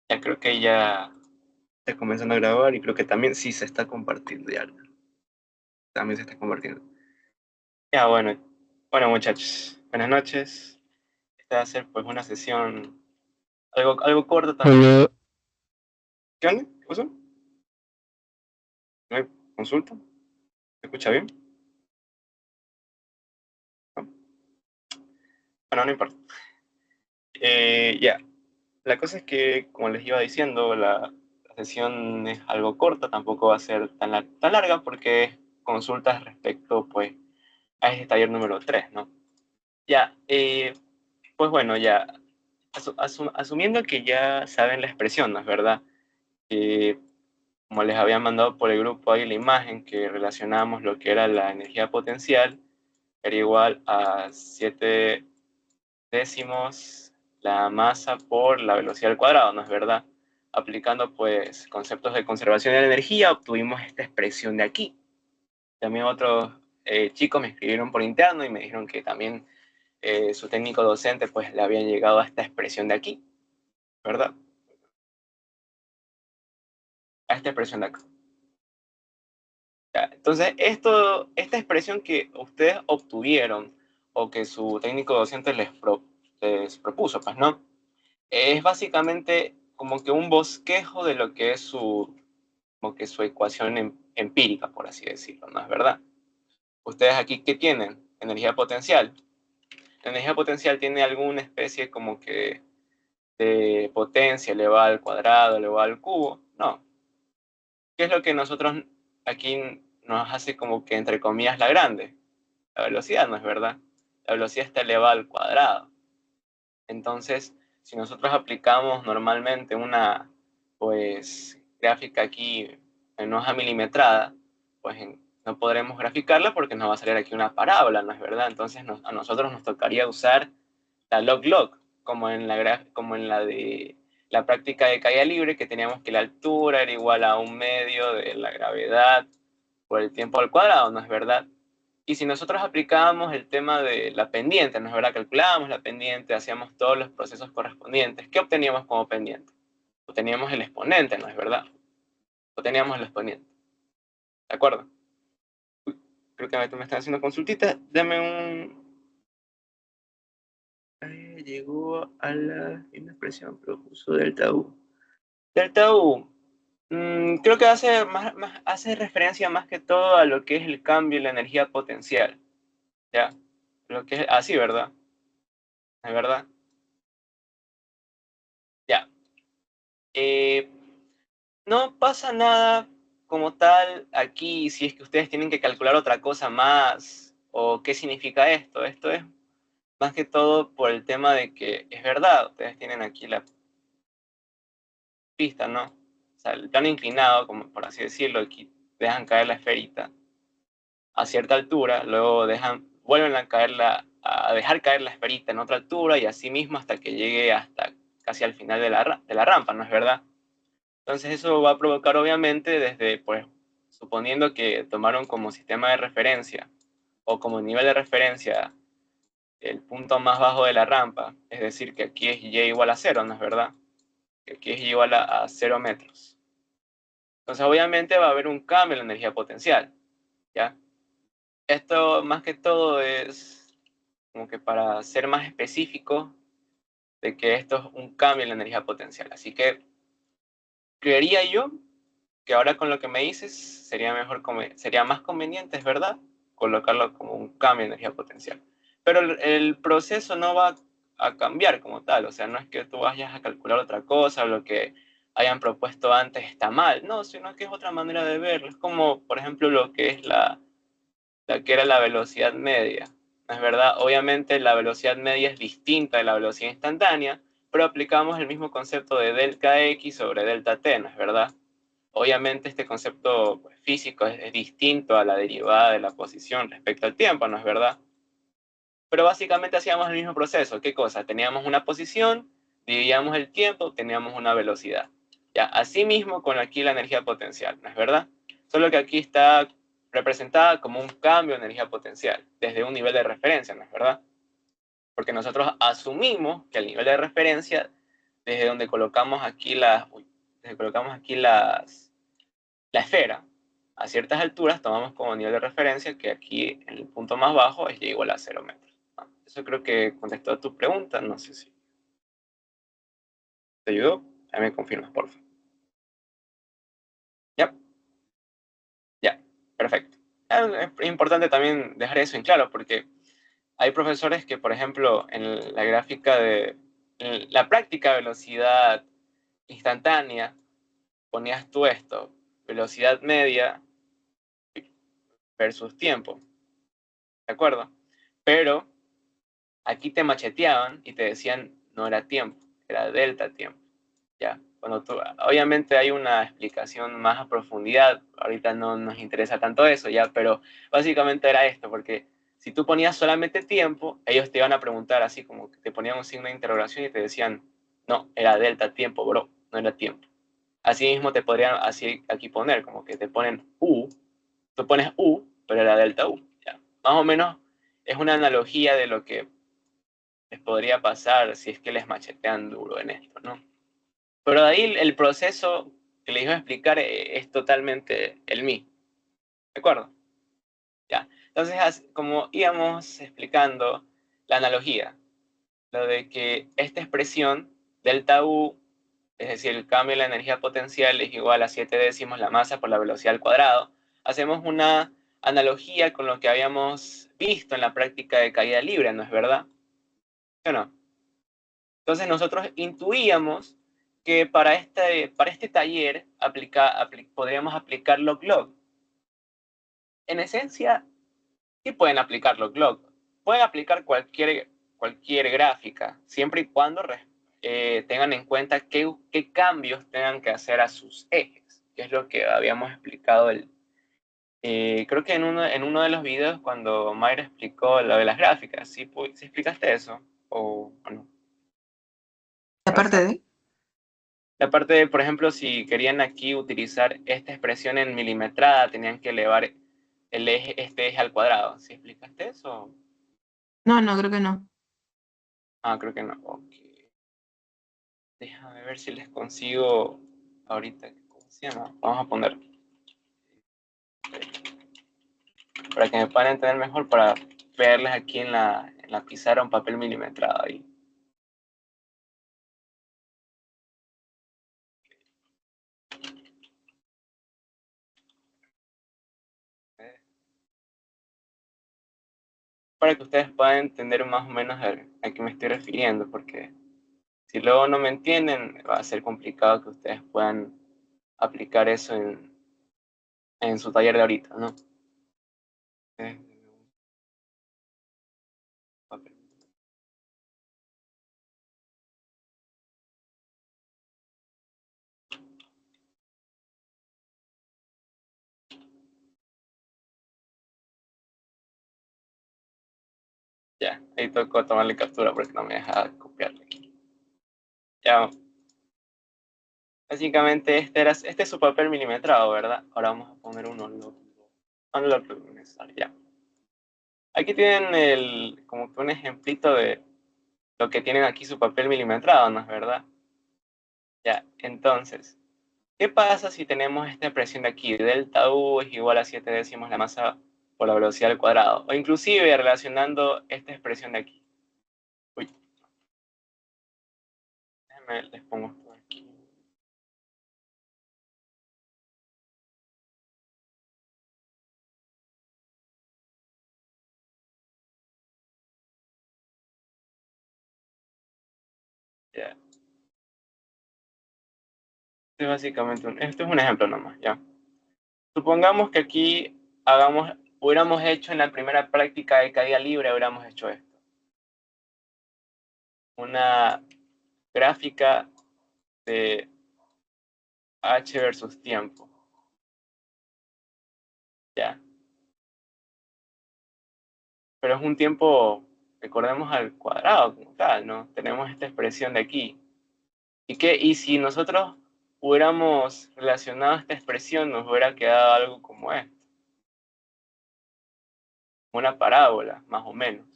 Ya creo que ya está comenzando a grabar y creo que también sí se está compartiendo ya. También se está compartiendo. Ya, bueno. Bueno, muchachos. Buenas noches. Esta va a ser pues una sesión algo corta también. Hola, ¿Qué onda? ¿Qué pasó? ¿No hay consulta? ¿Se escucha bien? ¿No? Bueno, no importa. Ya. La cosa es que, como les iba diciendo, la sesión es algo corta, tampoco va a ser tan larga porque es consultas respecto pues a este taller número 3, ¿no? Ya, pues bueno, ya, asumiendo que ya saben la expresión, ¿no es verdad? Que como les había mandado por el grupo ahí la imagen que relacionamos lo que era la energía potencial, era igual a 7 décimos la masa por la velocidad al cuadrado, ¿no es verdad? Aplicando pues conceptos de conservación de la energía, obtuvimos esta expresión de aquí. También otros chicos me escribieron por interno y me dijeron que también su técnico docente pues le habían llegado a esta expresión de aquí, ¿verdad? A esta expresión de acá. Ya, entonces, esta expresión que ustedes obtuvieron o que su técnico docente les propuso, pues, ¿no? Es básicamente como que un bosquejo de lo que es como que su ecuación empírica, por así decirlo, ¿no es verdad? Ustedes aquí, ¿qué tienen? Energía potencial. La energía potencial tiene alguna especie como que de potencia elevada al cuadrado, elevada al cubo. No. ¿Qué es lo que nosotros aquí nos hace como que entre comillas la grande? La velocidad, ¿no es verdad? La velocidad está elevada al cuadrado. Entonces, si nosotros aplicamos normalmente una pues gráfica aquí en hoja milimetrada, pues no podremos graficarla porque nos va a salir aquí una parábola, ¿no es verdad? Entonces a nosotros nos tocaría usar la log-log, como en la de la práctica de caída libre, que teníamos que la altura era igual a un medio de la gravedad por el tiempo al cuadrado, ¿no es verdad? Y si nosotros aplicábamos el tema de la pendiente, ¿no es verdad? Calculábamos la pendiente, hacíamos todos los procesos correspondientes. ¿Qué obteníamos como pendiente? Obteníamos el exponente, ¿no es verdad? Obteníamos el exponente. ¿De acuerdo? Creo que me están haciendo consultita. Dame un... llegó a la misma expresión, pero puso delta U. Delta U. Creo que hace referencia más que todo a lo que es el cambio en la energía potencial. ¿Ya? Lo que es así, ¿verdad? ¿Es verdad? Ya. Eh, No pasa nada como tal aquí si es que ustedes tienen que calcular otra cosa más o qué significa esto. Esto es más que todo por el tema de que es verdad, ustedes tienen aquí la pista, ¿no? O sea, el plano inclinado, como por así decirlo, aquí dejan caer la esferita a cierta altura, luego vuelven a dejar caer la esferita en otra altura y así mismo hasta que llegue hasta casi al final de la rampa, ¿no es verdad? Entonces eso va a provocar obviamente desde, pues, suponiendo que tomaron como sistema de referencia o como nivel de referencia el punto más bajo de la rampa, es decir, que aquí es y igual a cero, ¿no es verdad? Que aquí es y igual a 0 metros. Entonces obviamente va a haber un cambio en la energía potencial, ¿ya? Esto más que todo es como que para ser más específico de que esto es un cambio en la energía potencial. Así que creería yo que ahora con lo que me dices sería más conveniente, es verdad, colocarlo como un cambio de energía potencial. Pero el proceso no va a cambiar como tal, o sea, no es que tú vayas a calcular otra cosa, lo que hayan propuesto antes está mal, no, sino que es otra manera de verlo. Es como, por ejemplo, lo que es la que era la velocidad media. ¿No es verdad? Obviamente la velocidad media es distinta de la velocidad instantánea, pero aplicamos el mismo concepto de delta X sobre delta T, ¿no es verdad? Obviamente este concepto pues, físico es distinto a la derivada de la posición respecto al tiempo, ¿no es verdad? Pero básicamente hacíamos el mismo proceso. ¿Qué cosa? Teníamos una posición, dividíamos el tiempo, teníamos una velocidad. Ya, así mismo con aquí la energía potencial, ¿no es verdad? Solo que aquí está representada como un cambio de energía potencial, desde un nivel de referencia, ¿no es verdad? Porque nosotros asumimos que el nivel de referencia desde donde colocamos aquí la esfera, a ciertas alturas tomamos como nivel de referencia que aquí en el punto más bajo es y igual a 0 metros. Eso creo que contestó a tu pregunta, no sé si te ayudó. Ahí me confirmas, por favor. Ya, ya, perfecto. Es importante también dejar eso en claro, porque hay profesores que, por ejemplo, en la práctica de velocidad instantánea, ponías tú esto, velocidad media versus tiempo, ¿de acuerdo? Pero aquí te macheteaban y te decían no era tiempo, era delta tiempo, ¿ya? Obviamente hay una explicación más a profundidad, ahorita no nos interesa tanto eso, ¿ya? Pero básicamente era esto, porque si tú ponías solamente tiempo, ellos te iban a preguntar así como que te ponían un signo de interrogación y te decían, no, era delta tiempo, bro, no era tiempo. Así mismo te podrían así aquí poner, como que te ponen U, tú pones U, pero era delta U, ¿ya? Más o menos es una analogía de lo que les podría pasar si es que les machetean duro en esto, ¿no? Pero de ahí el proceso que les iba a explicar es totalmente el mismo, ¿de acuerdo? Ya. Entonces, como íbamos explicando la analogía, lo de que esta expresión, delta U, es decir, el cambio de la energía potencial es igual a 7 décimos la masa por la velocidad al cuadrado, hacemos una analogía con lo que habíamos visto en la práctica de caída libre, ¿no es verdad? ¿Sí o no? Entonces nosotros intuíamos que para este taller podríamos aplicar log-log. En esencia, ¿qué pueden aplicar log-log? Pueden aplicar cualquier gráfica, siempre y cuando tengan en cuenta qué cambios tengan que hacer a sus ejes, que es lo que habíamos explicado. Creo que en uno de los videos cuando Mayra explicó lo de las gráficas, ¿sí explicaste eso? ¿O no? Aparte de, La parte de, por ejemplo, si querían aquí utilizar esta expresión en milimetrada, tenían que elevar este eje al cuadrado. ¿Sí explicaste eso? no, no, creo que no. Ah, creo que no. Ok. Déjame ver si les consigo ahorita. ¿Cómo se llama? Vamos a poner. Para que me puedan entender mejor, para verles aquí en la pizarra un papel milimetrado ahí. Para que ustedes puedan entender más o menos a qué me estoy refiriendo, porque si luego no me entienden, va a ser complicado que ustedes puedan aplicar eso en su taller de ahorita, ¿no? Eh, Ya, ahí tocó tomarle captura porque no me deja copiarle aquí. Ya, básicamente este es su papel milimetrado, ¿verdad? Ahora vamos a poner uno ya. Aquí tienen como que un ejemplito de lo que tienen aquí su papel milimetrado, ¿no es verdad? Ya, entonces, ¿qué pasa si tenemos esta expresión de aquí? Delta U es igual a 7 décimos la masa por la velocidad al cuadrado. O inclusive relacionando esta expresión de aquí. Uy, déjenme, les pongo esto aquí. Ya. Esto es un ejemplo nomás, ¿ya? Supongamos que aquí hubiéramos hecho en la primera práctica de caída libre, hubiéramos hecho esto. Una gráfica de H versus tiempo, ¿ya? Pero es un tiempo, recordemos al cuadrado como tal, ¿no? Tenemos esta expresión de aquí. ¿Y si nosotros hubiéramos relacionado esta expresión, nos hubiera quedado algo como esto? Una parábola, más o menos.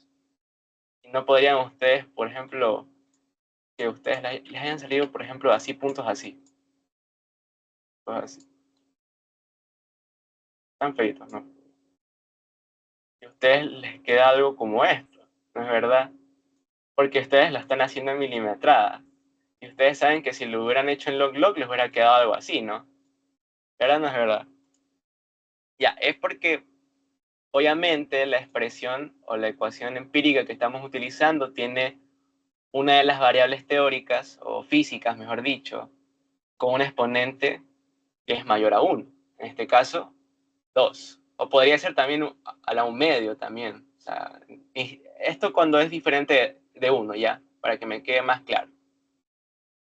Y no podrían ustedes, por ejemplo, que a ustedes les hayan salido, por ejemplo, así, puntos así. Pues así. Están feitos, ¿no? Y a ustedes les queda algo como esto, ¿no es verdad? Porque ustedes lo están haciendo en milimetrada. Y ustedes saben que si lo hubieran hecho en log-log les hubiera quedado algo así, ¿no? ¿Verdad o no es verdad? Ya, es porque obviamente la expresión o la ecuación empírica que estamos utilizando tiene una de las variables teóricas, o físicas, mejor dicho, con un exponente que es mayor a 1. En este caso, 2. O podría ser también a la 1 medio también. O sea, esto cuando es diferente de 1, ya, para que me quede más claro.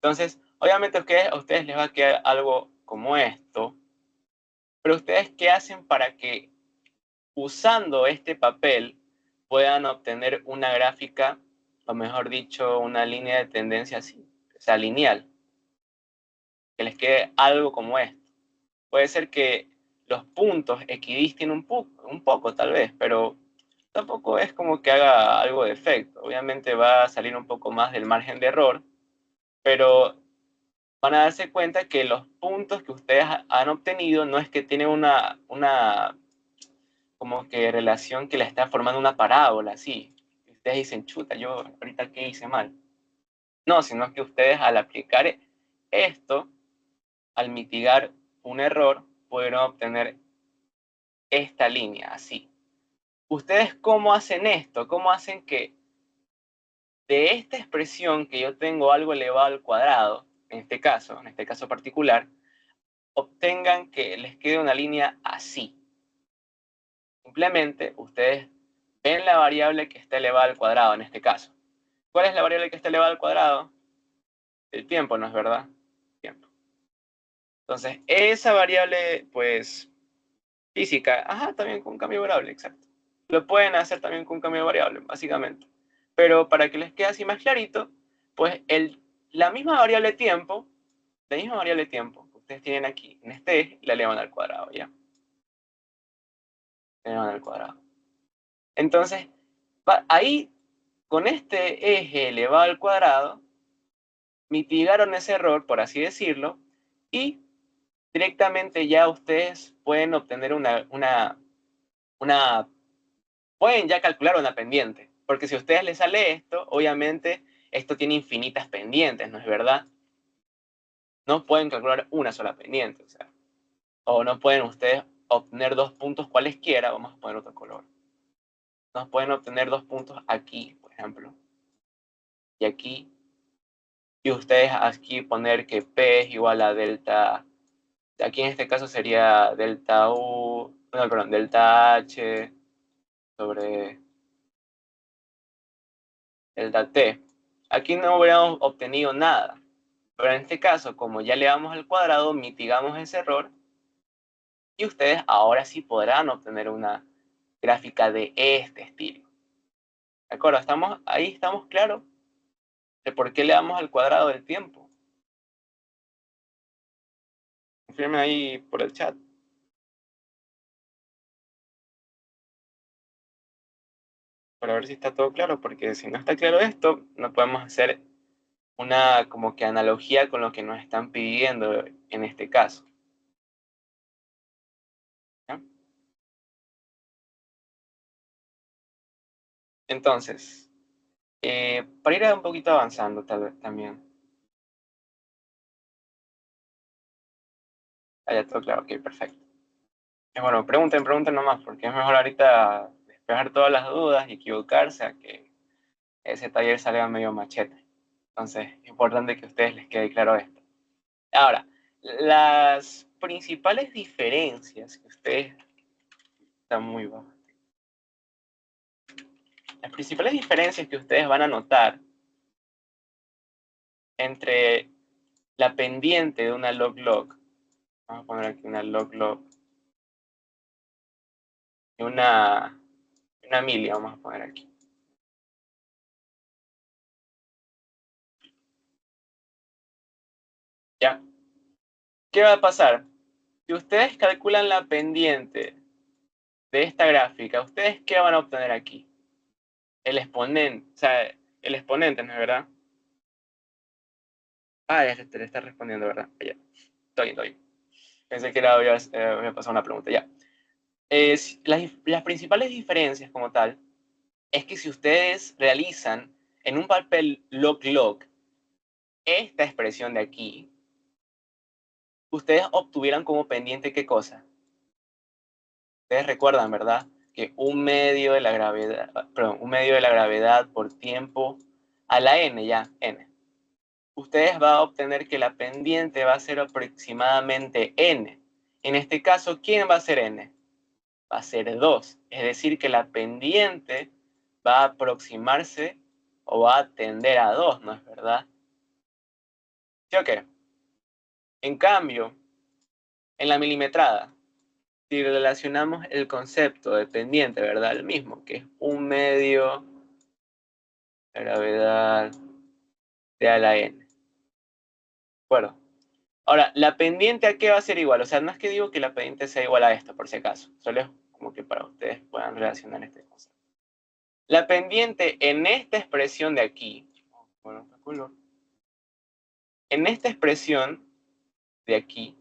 Entonces, obviamente a ustedes les va a quedar algo como esto, pero ustedes, ¿qué hacen para que usando este papel puedan obtener una gráfica, o mejor dicho, una línea de tendencia así, o sea, lineal, que les quede algo como esto? Puede ser que los puntos equidisten un poco tal vez, pero tampoco es como que haga algo de efecto. Obviamente va a salir un poco más del margen de error, pero van a darse cuenta que los puntos que ustedes han obtenido no es que tienen una como que relación que la está formando una parábola, así. Ustedes dicen, chuta, yo ahorita qué hice mal. No, sino que ustedes al aplicar esto, al mitigar un error, pudieron obtener esta línea, así. ¿Ustedes cómo hacen esto? ¿Cómo hacen que de esta expresión que yo tengo algo elevado al cuadrado, en este caso particular, obtengan que les quede una línea así? Simplemente ustedes ven la variable que está elevada al cuadrado en este caso. ¿Cuál es la variable que está elevada al cuadrado? El tiempo, ¿no es verdad? Tiempo. Entonces, esa variable, pues, física, también con cambio de variable, exacto. Lo pueden hacer también con cambio de variable, básicamente. Pero para que les quede así más clarito, pues la misma variable tiempo, que ustedes tienen aquí en este eje, la elevan al cuadrado, ¿ya? La elevan al cuadrado. Entonces, ahí, con este eje elevado al cuadrado, mitigaron ese error, por así decirlo, y directamente ya ustedes pueden obtener pueden ya calcular una pendiente, porque si a ustedes les sale esto, obviamente esto tiene infinitas pendientes, ¿no es verdad? No pueden calcular una sola pendiente, o no pueden ustedes obtener 2 puntos cualesquiera, vamos a poner otro color. No pueden obtener 2 puntos aquí, por ejemplo, y aquí, y ustedes aquí poner que P es igual a delta, aquí en este caso sería delta U, no, perdón, delta H sobre delta T. Aquí no hubiéramos obtenido nada, pero en este caso, como ya le damos al cuadrado, mitigamos ese error y ustedes ahora sí podrán obtener una gráfica de este estilo. ¿De acuerdo? Ahí estamos claros de por qué le damos al cuadrado del tiempo. Confirmen ahí por el chat. Para ver si está todo claro, porque si no está claro esto, no podemos hacer una como que analogía con lo que nos están pidiendo en este caso. ¿Ya? Entonces, para ir un poquito avanzando tal vez también. Ya todo claro, ok, perfecto. Bueno, pregunten nomás, porque es mejor ahorita despejar todas las dudas y equivocarse a que ese taller salga medio machete. Entonces, es importante que a ustedes les quede claro esto. Ahora, las principales diferencias que ustedes... Están muy bajas. Las principales diferencias que ustedes van a notar entre la pendiente de una log-log, vamos a poner aquí una log-log, y una mili, vamos a poner aquí. ¿Ya? ¿Qué va a pasar? Si ustedes calculan la pendiente de esta gráfica, ¿ustedes qué van a obtener aquí? El exponente, o sea, el exponente, ¿no es verdad? Ah, ya te le está respondiendo, ¿verdad? Ya. Estoy bien, estoy bien. Pensé que había pasado una pregunta, ya. Las principales diferencias como tal es que si ustedes realizan en un papel log-log esta expresión de aquí, ustedes obtuvieran como pendiente ¿qué cosa? Ustedes recuerdan, ¿verdad? Que un medio de la gravedad, perdón, un medio de la gravedad por tiempo a la n, ya, n. Ustedes van a obtener que la pendiente va a ser aproximadamente n. En este caso, ¿quién va a ser n? Va a ser 2. Es decir, que la pendiente va a aproximarse o va a tender a 2, ¿no es verdad? ¿Sí o qué? En cambio, en la milimetrada, si relacionamos el concepto de pendiente, ¿verdad? El mismo, que es un medio de gravedad de a la n. ¿De acuerdo? Ahora, ¿la pendiente a qué va a ser igual? O sea, no es que digo que la pendiente sea igual a esto, por si acaso. Solo es como que para ustedes puedan relacionar este concepto. La pendiente en esta expresión de aquí, bueno, este color, en esta expresión de aquí,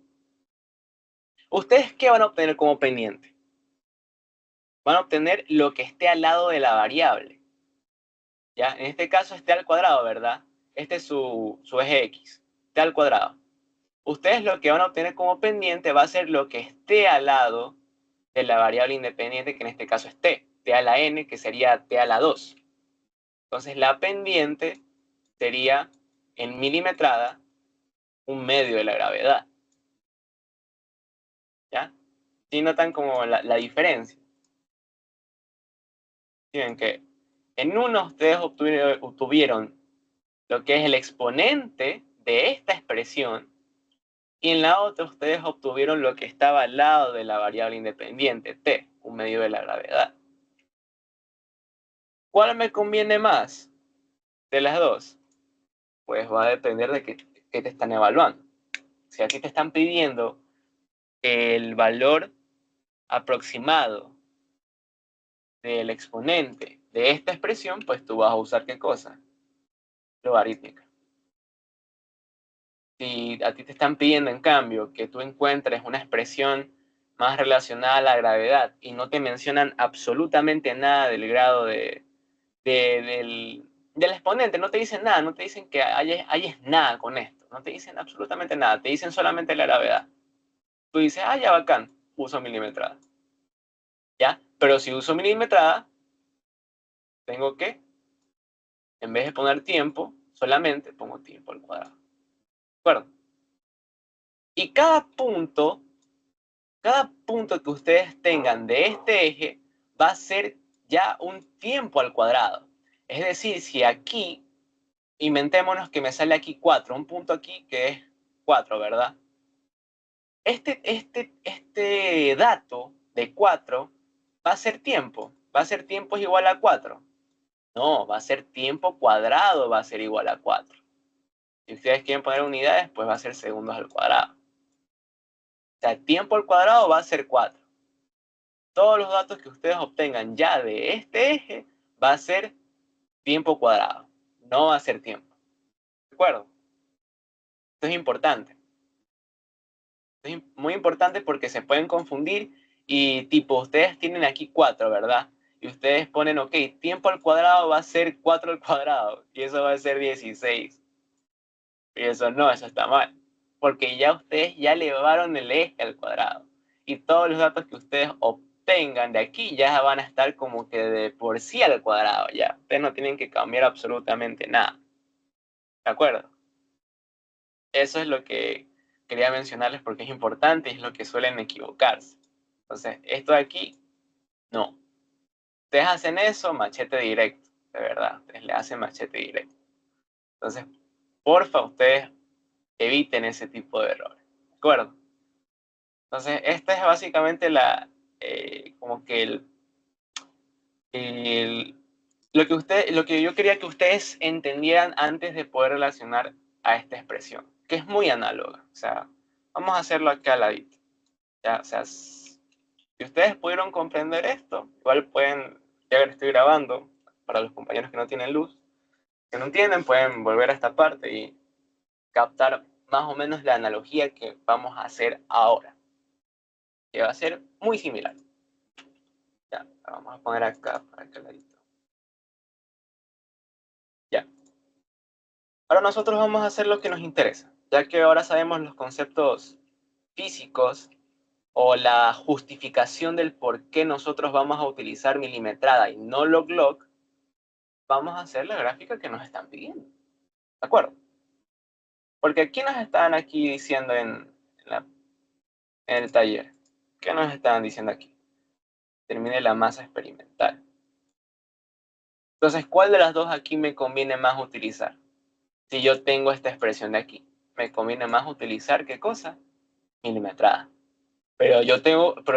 ¿ustedes qué van a obtener como pendiente? Van a obtener lo que esté al lado de la variable. ¿Ya? En este caso es t al cuadrado, ¿verdad? Este es su eje x, t al cuadrado. Ustedes lo que van a obtener como pendiente va a ser lo que esté al lado de la variable independiente, que en este caso es t a la n, que sería t a la 2. Entonces la pendiente sería, en milimetrada, un medio de la gravedad. ¿Ya? ¿Sí notan como la diferencia? Tienen que en uno ustedes obtuvieron lo que es el exponente de esta expresión y en la otra ustedes obtuvieron lo que estaba al lado de la variable independiente, t, un medio de la gravedad. ¿Cuál me conviene más de las dos? Pues va a depender de qué te están evaluando. Si a ti te están pidiendo el valor aproximado del exponente de esta expresión, pues tú vas a usar ¿qué cosa? Logarítmica. Si a ti te están pidiendo, en cambio, que tú encuentres una expresión más relacionada a la gravedad y no te mencionan absolutamente nada del grado del exponente, no te dicen nada, no te dicen que hayes nada con esto, no te dicen absolutamente nada, te dicen solamente la gravedad. Tú dices, ah, ya bacán, uso milimetrada. ¿Ya? Pero si uso milimetrada, tengo que, en vez de poner tiempo, solamente pongo tiempo al cuadrado. ¿De acuerdo? Y cada punto que ustedes tengan de este eje va a ser ya un tiempo al cuadrado. Es decir, si aquí, inventémonos que me sale aquí 4, un punto aquí que es 4, ¿verdad? Este dato de 4 va a ser tiempo. ¿Va a ser tiempo es igual a 4? No, va a ser tiempo cuadrado, va a ser igual a 4. Si ustedes quieren poner unidades, pues va a ser segundos al cuadrado. O sea, tiempo al cuadrado va a ser 4. Todos los datos que ustedes obtengan ya de este eje va a ser tiempo cuadrado, no va a ser tiempo. ¿De acuerdo? Esto es importante. Esto es muy importante porque se pueden confundir y tipo, ustedes tienen aquí 4, ¿verdad? Y ustedes ponen, ok, tiempo al cuadrado va a ser 4 al cuadrado y eso va a ser 16. Y eso no, eso está mal. Porque ya ustedes ya elevaron el eje al cuadrado. Y todos los datos que ustedes obtengan de aquí ya van a estar como que de por sí al cuadrado ya. Ustedes no tienen que cambiar absolutamente nada. ¿De acuerdo? Eso es lo que quería mencionarles porque es importante y es lo que suelen equivocarse. Entonces, esto de aquí, no. Ustedes hacen eso, machete directo. De verdad, ustedes le hacen machete directo. Entonces, porfa, ustedes eviten ese tipo de errores. ¿De acuerdo? Entonces, esta es básicamente como que lo que yo quería que ustedes entendieran antes de poder relacionar a esta expresión, que es muy análoga. O sea, vamos a hacerlo acá al ladito. ¿Ya? O sea, si ustedes pudieron comprender esto, igual pueden, ya que lo estoy grabando, para los compañeros que no tienen luz, que no entienden, pueden volver a esta parte y captar más o menos la analogía que vamos a hacer ahora, que va a ser muy similar. Ya, la vamos a poner acá para aquel ladito. Ya. Ahora nosotros vamos a hacer lo que nos interesa, ya que ahora sabemos los conceptos físicos o la justificación del por qué nosotros vamos a utilizar milimetrada y no log-log, vamos a hacer la gráfica que nos están pidiendo. ¿De acuerdo? Porque aquí nos están aquí diciendo en el taller. ¿Qué nos estaban diciendo aquí? Termine la masa experimental. Entonces, ¿cuál de las dos aquí me conviene más utilizar? Si yo tengo esta expresión de aquí, me conviene más utilizar, ¿qué cosa? Milimetrada. Pero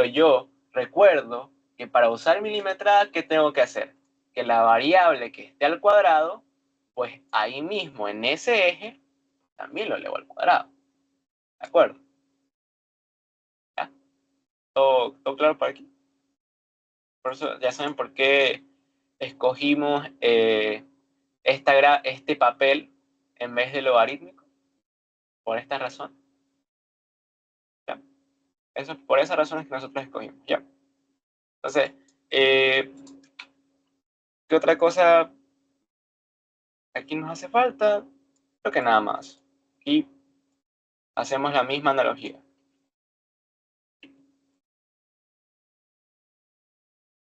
yo recuerdo que para usar milimetrada, ¿qué tengo que hacer? Que la variable que esté al cuadrado, pues ahí mismo en ese eje, también lo elevo al cuadrado. ¿De acuerdo? ¿Ya? ¿Todo claro por aquí? Por eso ya saben por qué escogimos este papel en vez de logarítmico. Por esta razón. ¿Ya? Por esas razones que nosotros escogimos. ¿Ya? Entonces, ¿qué otra cosa aquí nos hace falta? Creo que nada más. Y hacemos la misma analogía.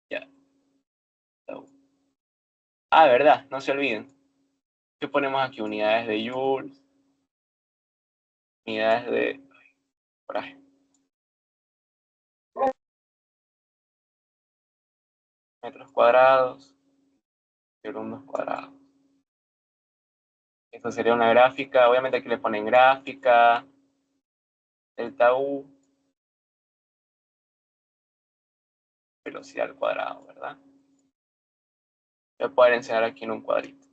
Ya. Ah, verdad, no se olviden. ¿Qué ponemos aquí? Unidades de joules, unidades de coraje, metros cuadrados, segundos cuadrados. Esto sería una gráfica. Obviamente aquí le ponen gráfica, delta U, velocidad al cuadrado, ¿verdad? Voy a poder enseñar aquí en un cuadrito.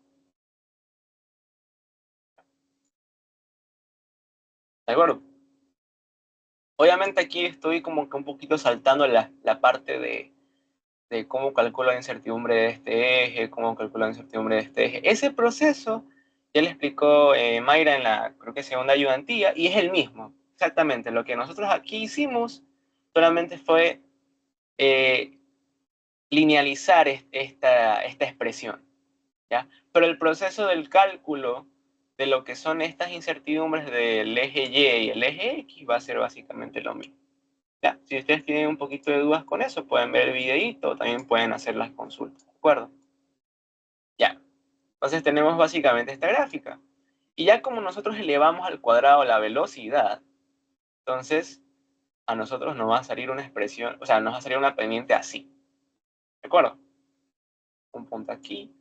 ¿De acuerdo? Obviamente aquí estoy como que un poquito saltando la parte de cómo calculo la incertidumbre de este eje, cómo calculo la incertidumbre de este eje. Ese proceso ya le explicó Mayra en la, creo que segunda ayudantía, y es el mismo. Exactamente, lo que nosotros aquí hicimos solamente fue linealizar esta expresión, ¿ya? Pero el proceso del cálculo de lo que son estas incertidumbres del eje Y y el eje X va a ser básicamente lo mismo. ¿Ya? Si ustedes tienen un poquito de dudas con eso, pueden ver el videito, también pueden hacer las consultas, ¿de acuerdo? Ya. Entonces tenemos básicamente esta gráfica. Y ya como nosotros elevamos al cuadrado la velocidad, entonces a nosotros nos va a salir una expresión, o sea, nos va a salir una pendiente así. ¿De acuerdo? Un punto aquí.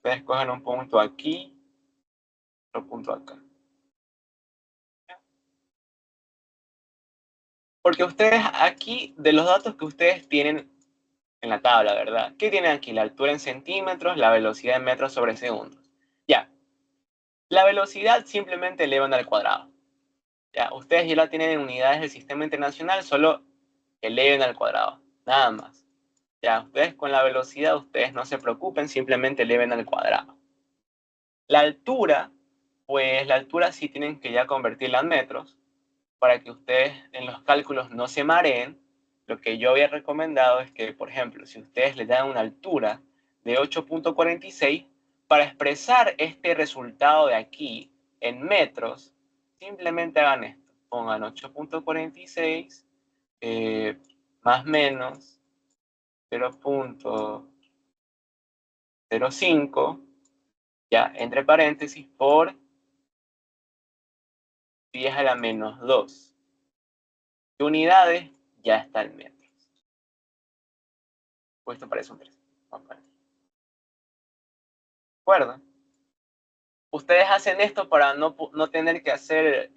Ustedes cogen un punto aquí, otro punto acá. Porque ustedes aquí, de los datos que ustedes tienen en la tabla, ¿verdad? ¿Qué tienen aquí? La altura en centímetros, la velocidad en metros sobre segundos. Ya, la velocidad simplemente elevan al cuadrado. Ya, ustedes ya la tienen en unidades del sistema internacional, solo eleven al cuadrado, nada más. Ya, ustedes con la velocidad, ustedes no se preocupen, simplemente eleven al cuadrado. La altura, pues la altura sí tienen que ya convertirla en metros, para que ustedes en los cálculos no se mareen. Lo que yo había recomendado es que, por ejemplo, si ustedes le dan una altura de 8.46, para expresar este resultado de aquí en metros, simplemente hagan esto. Pongan 8.46 más menos 0.05, ya, entre paréntesis, por 10 a la menos 2. ¿Qué unidades? Ya está en metros. Pues esto parece un 3. ¿De acuerdo? Ustedes hacen esto para no tener que hacer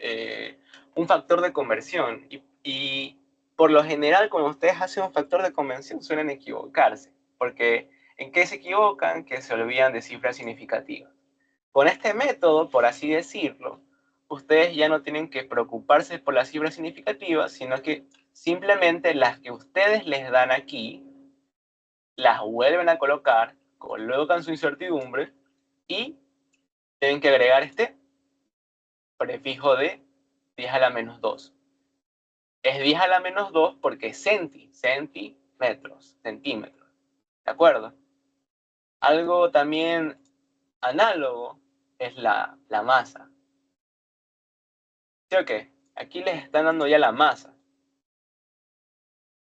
un factor de conversión. Y por lo general, cuando ustedes hacen un factor de conversión, suelen equivocarse. Porque ¿en qué se equivocan? Que se olvidan de cifras significativas. Con este método, por así decirlo, ustedes ya no tienen que preocuparse por las cifras significativas, sino que simplemente las que ustedes les dan aquí, las vuelven a colocar, colocan su incertidumbre Y tienen que agregar este prefijo de 10 a la menos 2. Es 10 a la menos 2 porque es centímetros. ¿De acuerdo? Algo también análogo es la masa. ¿Sí o qué? Aquí les están dando ya la masa.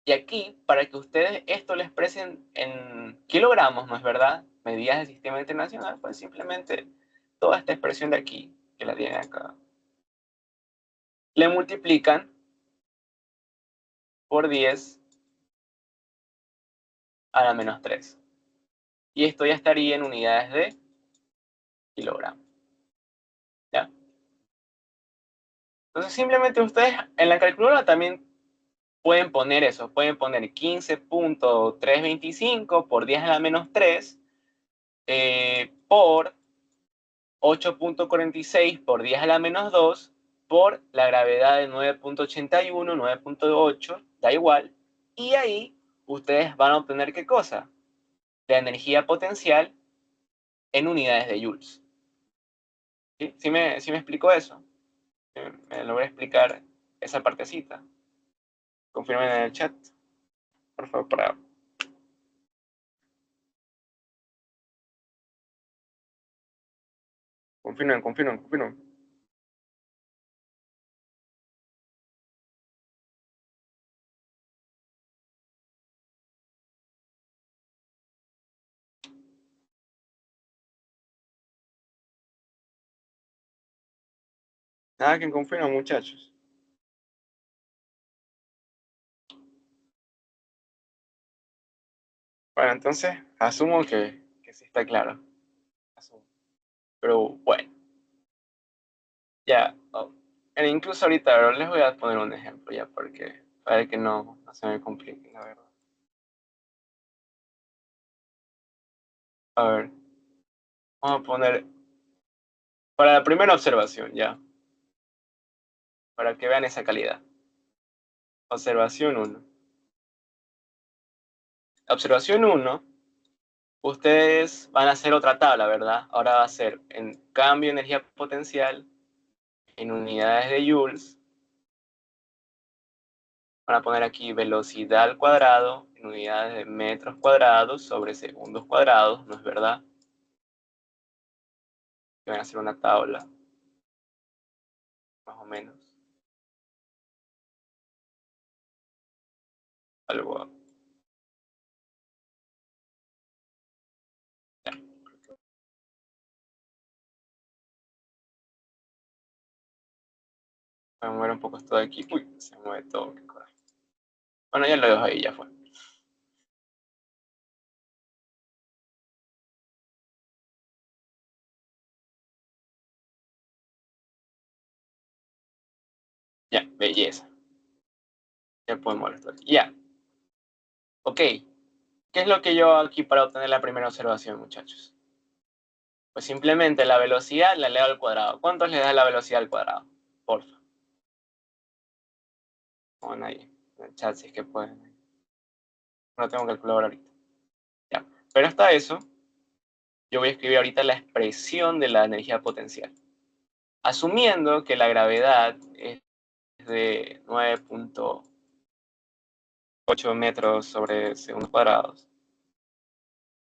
Y aquí, para que ustedes esto lo expresen en kilogramos, ¿no es verdad? Medidas del sistema internacional, pues simplemente toda esta expresión de aquí, que la tienen acá, le multiplican por 10 a la menos 3. Y esto ya estaría en unidades de kilogramos. ¿Ya? Entonces simplemente ustedes en la calculadora también pueden poner eso. Pueden poner 15.325 por 10 a la menos 3 por 8.46 por 10 a la menos 2 por la gravedad de 9.81, 9.8, da igual. Y ahí ustedes van a obtener ¿qué cosa? La energía potencial en unidades de joules. ¿Sí? ¿Sí me explico eso? ¿Me logré explicar esa partecita? Confirmen en el chat, por favor, para... Confirmen. Nada que confirmen, muchachos. Bueno, entonces asumo que sí está claro. Asumo. Pero bueno, ya. Incluso ahorita pero les voy a poner un ejemplo ya porque para que no se me complique, la verdad. A ver, vamos a poner para la primera observación ya, para que vean esa calidad. Observación 1. Observación 1, ustedes van a hacer otra tabla, ¿verdad? Ahora va a ser en cambio de energía potencial en unidades de joules. Van a poner aquí velocidad al cuadrado en unidades de metros cuadrados sobre segundos cuadrados, ¿no es verdad? Y van a hacer una tabla, más o menos. Algo. Ya. Voy a mover un poco esto de aquí. Uy, se mueve todo, qué coraje. Bueno, ya lo dejo ahí, ya fue. Ya, belleza. Ya puedo mover esto aquí. Ya. Ok. ¿Qué es lo que yo hago aquí para obtener la primera observación, muchachos? Pues simplemente la velocidad la leo al cuadrado. ¿Cuántos le da la velocidad al cuadrado? Porfa. Bueno, ahí en el chat si es que pueden. No tengo calculadora ahorita. Ya. Pero hasta eso, yo voy a escribir ahorita la expresión de la energía potencial. Asumiendo que la gravedad es de 9.8 metros sobre segundos cuadrados.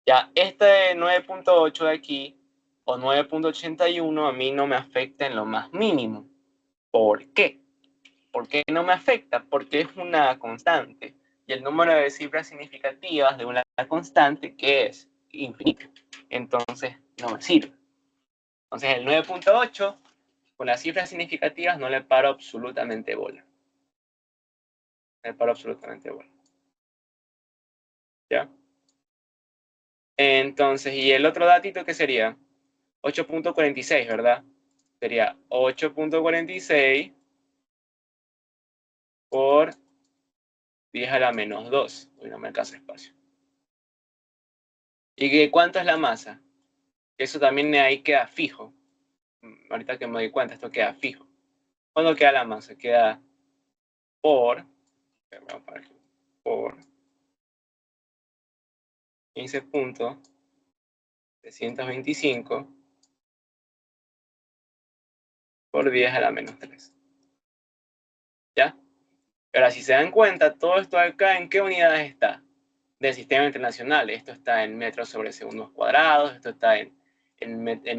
Ya, este 9.8 de aquí, o 9.81, a mí no me afecta en lo más mínimo. ¿Por qué? ¿Por qué no me afecta? Porque es una constante. Y el número de cifras significativas de una constante que es infinito. Entonces, no me sirve. Entonces, el 9.8, con las cifras significativas, no le paro absolutamente bola. No le paro absolutamente bola. ¿Ya? Entonces, ¿y el otro datito qué sería? 8.46, ¿verdad? Sería 8.46 por 10 a la menos 2. Uy, no me alcanza espacio. ¿Y cuánto es la masa? Eso también ahí queda fijo. Ahorita que me doy cuenta, esto queda fijo. ¿Cuándo queda la masa? Queda por 15.325 por 10 a la menos 3. ¿Ya? Ahora, si se dan cuenta, todo esto acá, ¿en qué unidades está? Del sistema internacional. Esto está en metros sobre segundos cuadrados, esto está en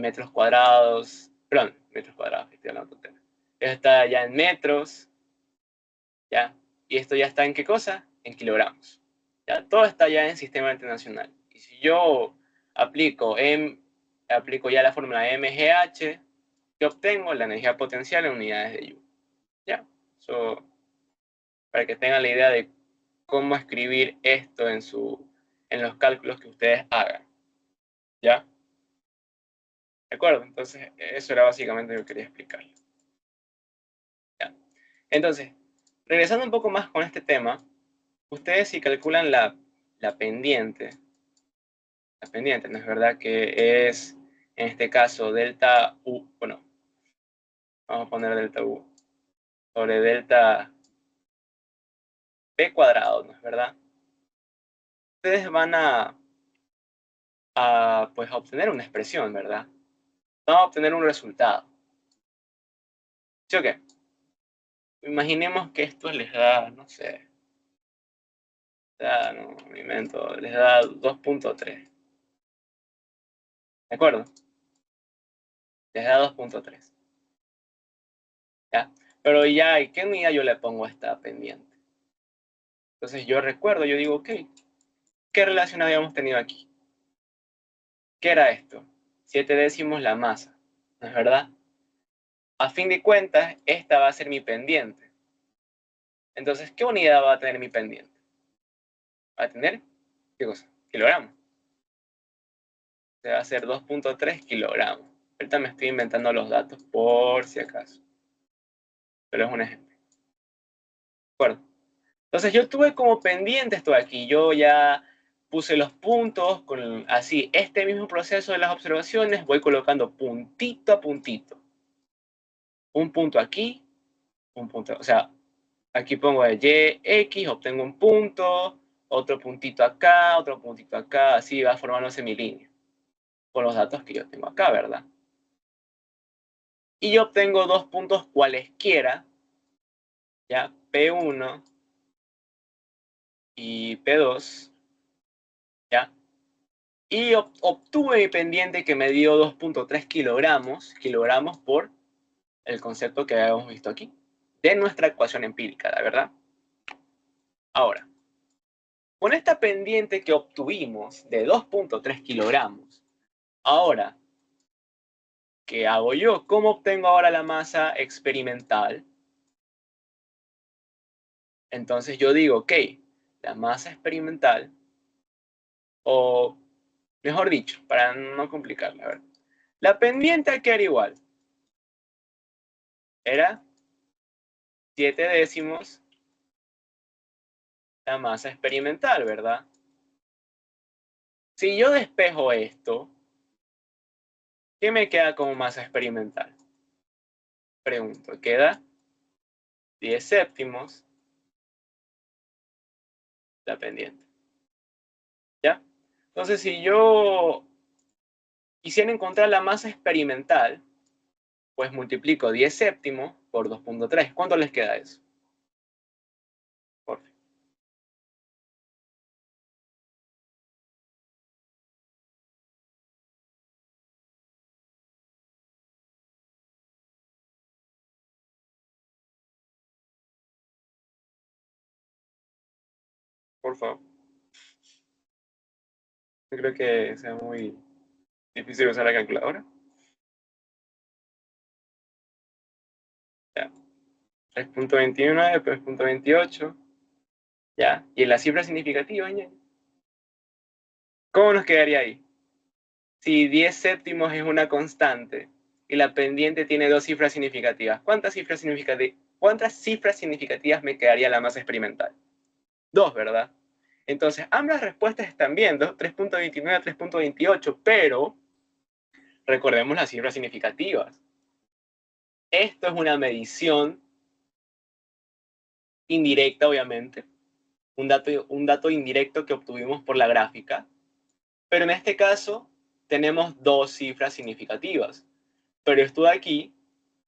metros cuadrados, perdón, metros cuadrados, estoy hablando de esto está ya en metros, ¿ya? Y esto ya está en ¿qué cosa? En kilogramos. ¿Ya? Todo está ya en sistema internacional. Y si yo aplico ya la fórmula MGH, ¿qué obtengo? La energía potencial en unidades de Joule. ¿Ya? So, para que tengan la idea de cómo escribir esto en los cálculos que ustedes hagan. ¿Ya? ¿De acuerdo? Entonces, eso era básicamente lo que quería explicarles. ¿Ya? Entonces, regresando un poco más con este tema, ustedes si calculan la pendiente, ¿no es verdad? Que es, en este caso, delta U, bueno, vamos a poner delta U, sobre delta P cuadrado, ¿no es verdad? Ustedes van pues, a obtener una expresión, ¿verdad? Van a obtener un resultado. ¿Sí o qué? Imaginemos que esto les da, no sé, no, me invento, les da 2.3. ¿De acuerdo? Les da 2.3. ¿Ya? Pero ya, ¿y qué unidad yo le pongo a esta pendiente? Entonces yo recuerdo, yo digo, ok, ¿qué relación habíamos tenido aquí? ¿Qué era esto? 7 décimos la masa, ¿no es verdad? A fin de cuentas, esta va a ser mi pendiente. Entonces, ¿qué unidad va a tener mi pendiente? Va a tener, ¿qué cosa? Kilogramos. Se va a hacer 2.3 kilogramos. Ahorita me estoy inventando los datos por si acaso. Pero es un ejemplo. ¿De acuerdo? Entonces yo tuve como pendiente esto de aquí. Yo ya puse los puntos con así. Este mismo proceso de las observaciones voy colocando puntito a puntito. Un punto aquí, un punto. O sea, aquí pongo el Y, X, obtengo un punto, otro puntito acá, otro puntito acá. Así va formándose mi línea. Con los datos que yo tengo acá, ¿verdad? Y yo obtengo dos puntos cualesquiera. Ya, P1 y P2. ¿Ya? Y obtuve mi pendiente que me dio 2.3 kilogramos por el concepto que habíamos visto aquí, de nuestra ecuación empírica, ¿de verdad? Ahora, con esta pendiente que obtuvimos de 2.3 kilogramos, ahora, ¿qué hago yo? ¿Cómo obtengo ahora la masa experimental? Entonces yo digo, ok, la masa experimental, o mejor dicho, para no complicarla, a ver, la pendiente que era igual, era 7 décimos la masa experimental, ¿verdad? Si yo despejo esto, ¿qué me queda como masa experimental? Pregunto, queda 10 séptimos la pendiente. ¿Ya? Entonces, si yo quisiera encontrar la masa experimental, pues multiplico 10 séptimos por 2.3. ¿Cuánto les queda eso? Por fin. Por favor. Yo creo que sea muy difícil usar la calculadora. Ya. 3.29, 3.28. ¿Ya? Y en la cifra significativa, ¿ya? ¿Cómo nos quedaría ahí? Si 10 séptimos es una constante y la pendiente tiene dos cifras significativas, ¿cuántas cifras significativas me quedaría la masa experimental? Dos, ¿verdad? Entonces, ambas respuestas están bien, 3.29 a 3.28, pero recordemos las cifras significativas. Esto es una medición indirecta, obviamente, un dato indirecto que obtuvimos por la gráfica, pero en este caso tenemos dos cifras significativas. Pero esto de aquí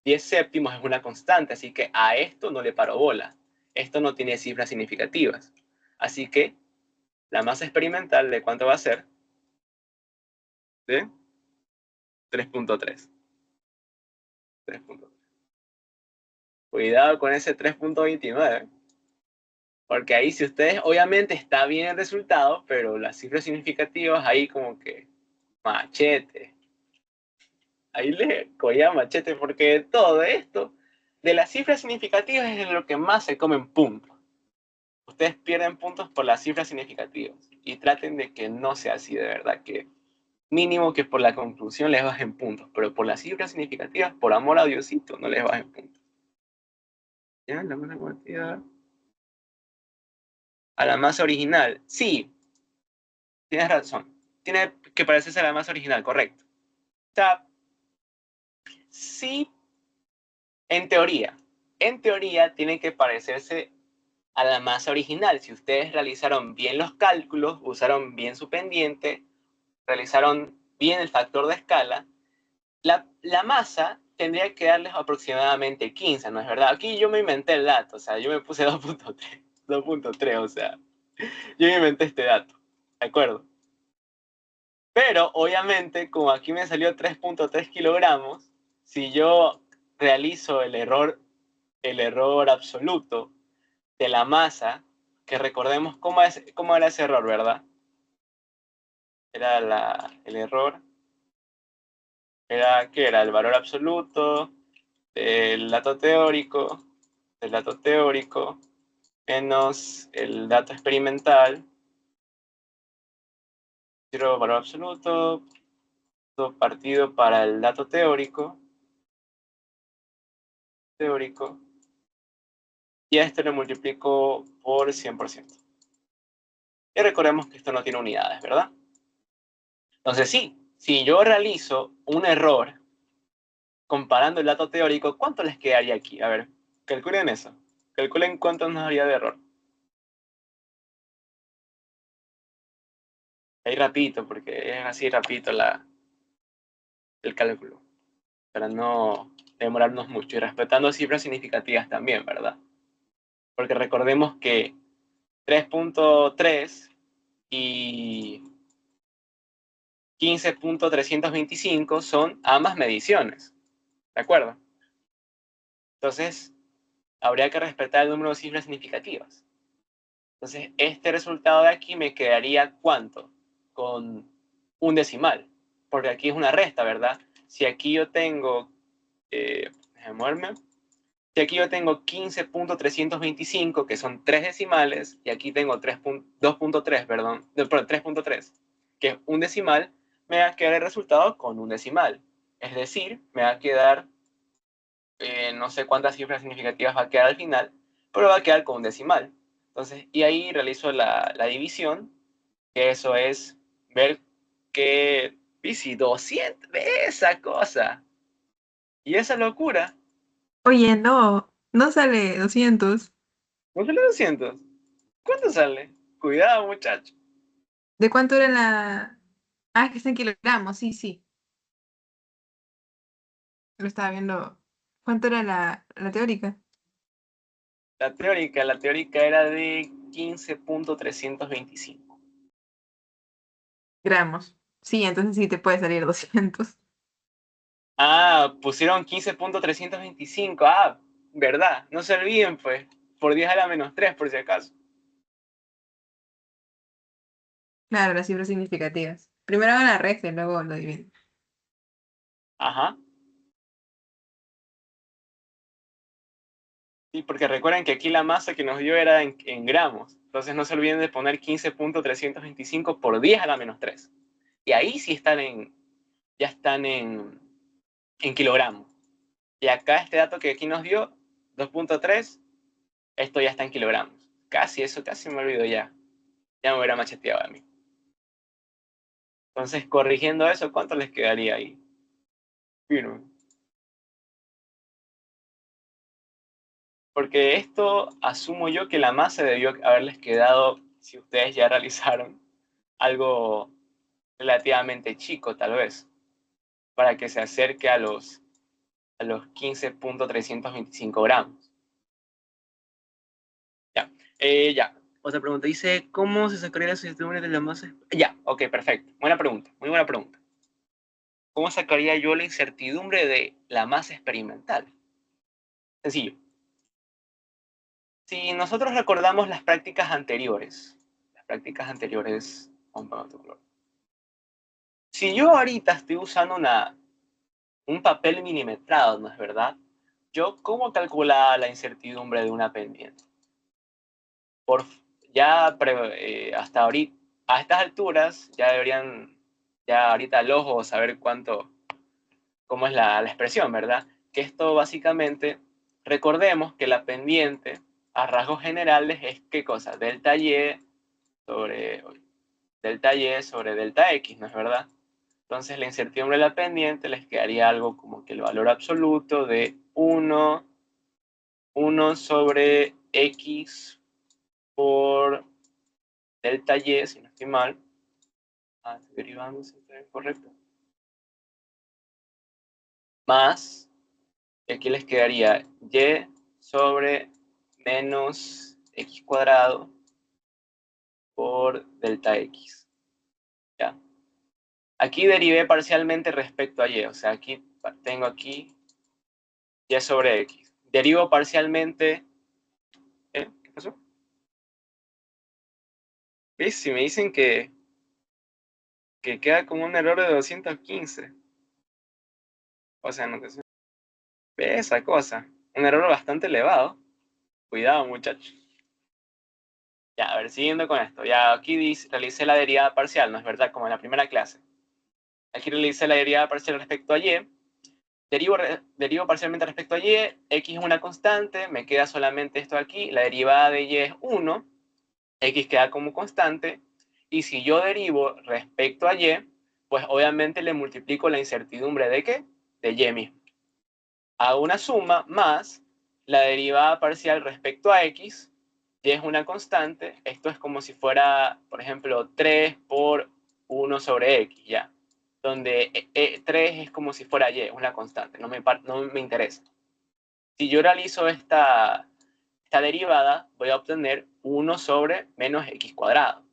10 séptimos es una constante, así que a esto no le paro bola. Esto no tiene cifras significativas. Así que la masa experimental, ¿de cuánto va a ser? De 3.3. 3.3. Cuidado con ese 3.29. Porque ahí si ustedes, obviamente está bien el resultado, pero las cifras significativas ahí como que machete. Ahí le cogía machete porque todo esto, de las cifras significativas es lo que más se comen puntos. Ustedes pierden puntos por las cifras significativas y traten de que no sea así de verdad, que mínimo que por la conclusión les bajen puntos, pero por las cifras significativas, por amor a Diosito, no les bajen puntos. ¿Ya? La masa cuantía a la masa original. Sí, tienes razón. Tiene que parecerse a la masa original, correcto. O sea, sí, en teoría. En teoría tiene que parecerse a la masa original. Si ustedes realizaron bien los cálculos, usaron bien su pendiente, realizaron bien el factor de escala, la masa tendría que darles aproximadamente 15, ¿no es verdad? Aquí yo me inventé el dato, o sea, yo me puse 2.3, 2.3, o sea, yo me inventé este dato, ¿de acuerdo? Pero obviamente, como aquí me salió 3.3 kilogramos, si yo realizo el error absoluto de la masa, que recordemos cómo era ese error, ¿verdad? Era el error, ¿qué era? El valor absoluto del dato teórico, menos el dato experimental, valor absoluto, partido para el dato teórico, y a esto lo multiplico por 100%. Y recordemos que esto no tiene unidades, ¿verdad? Entonces sí, si yo realizo un error comparando el dato teórico, ¿cuánto les quedaría aquí? A ver, calculen eso. Calculen cuánto nos daría de error. Ahí rapidito, porque es así rapidito el cálculo, para no demorarnos mucho y respetando cifras significativas también, ¿verdad? Porque recordemos que 3.3 y 15.325 son ambas mediciones, ¿de acuerdo? Entonces, habría que respetar el número de cifras significativas. Entonces, este resultado de aquí me quedaría, ¿cuánto? Con un decimal, porque aquí es una resta, ¿verdad? Si aquí yo tengo, déjame moverme, si aquí yo tengo 15.325, que son 3 decimales, y aquí tengo 2.3, perdón, 3.3, que es un decimal, me va a quedar el resultado con un decimal. Es decir, me va a quedar, no sé cuántas cifras significativas va a quedar al final, pero va a quedar con un decimal. Entonces, y ahí realizo la división, que eso es ver que, si 200, ve esa cosa, y esa locura, Oye, no, no sale 200. no sale 200. ¿Cuánto sale? Cuidado, muchacho. ¿De cuánto era la...? Ah, es que está en kilogramos, sí, sí. Lo estaba viendo. ¿Cuánto era la teórica? La teórica era de 15.325. Gramos. Sí, entonces sí te puede salir 200. Ah, pusieron 15.325. Ah, verdad. No se olviden, pues. Por 10 a la menos 3, por si acaso. Claro, las cifras significativas. Primero hagan la regla y luego lo dividen. Ajá. Sí, porque recuerden que aquí la masa que nos dio era en gramos. Entonces no se olviden de poner 15.325 por 10 a la menos 3. Y ahí sí ya están en kilogramos. Y acá este dato que aquí nos dio, 2.3, esto ya está en kilogramos. Casi me olvido ya. Ya me hubiera macheteado a mí. Entonces, corrigiendo eso, ¿cuánto les quedaría ahí? Firme. Porque esto asumo yo que la masa debió haberles quedado, si ustedes ya realizaron algo relativamente chico, tal vez, para que se acerque a los 15.325 gramos. Ya. Ya. Otra pregunta. Dice, ¿cómo se sacaría la incertidumbre de la masa? Ya, ok, perfecto. Buena pregunta, muy buena pregunta. ¿Cómo sacaría yo la incertidumbre de la masa experimental? Sencillo. Si nosotros recordamos las prácticas anteriores, si yo ahorita estoy usando un papel milimetrado, ¿no es verdad? Yo, ¿cómo calcular la incertidumbre de una pendiente? Por, hasta ahorita, a estas alturas, ya deberían, ya ahorita al ojo saber cómo es la expresión, ¿verdad? Que esto básicamente, recordemos que la pendiente, a rasgos generales, es ¿qué cosa? Sobre delta y sobre delta x, ¿no es verdad? Entonces la incertidumbre de la pendiente les quedaría algo como que el valor absoluto de 1 sobre x por delta y, si no estoy mal. Estoy derivando, si estoy correcto. Más, y aquí les quedaría y sobre menos x cuadrado por delta x. ¿Ya? Aquí derivé parcialmente respecto a y, o sea, aquí tengo aquí y sobre x. Derivo parcialmente. ¿Qué pasó? ¿Ves? Si me dicen que queda como un error de 215. O sea, no te sé. ¿Ves esa cosa? Un error bastante elevado. Cuidado, muchachos. Ya, a ver, siguiendo con esto. Ya aquí realicé la derivada parcial, ¿no es verdad? Como en la primera clase. Aquí realicé la derivada parcial respecto a y. Derivo parcialmente respecto a y. X es una constante. Me queda solamente esto aquí. La derivada de y es 1. X queda como constante. Y si yo derivo respecto a y, pues obviamente le multiplico la incertidumbre ¿de qué? De y mismo. Hago una suma más la derivada parcial respecto a x, y es una constante. Esto es como si fuera, por ejemplo, 3 por 1 sobre x, ya. Donde 3 es como si fuera y, una constante, no me interesa. Si yo realizo esta derivada, voy a obtener 1 sobre menos x cuadrado,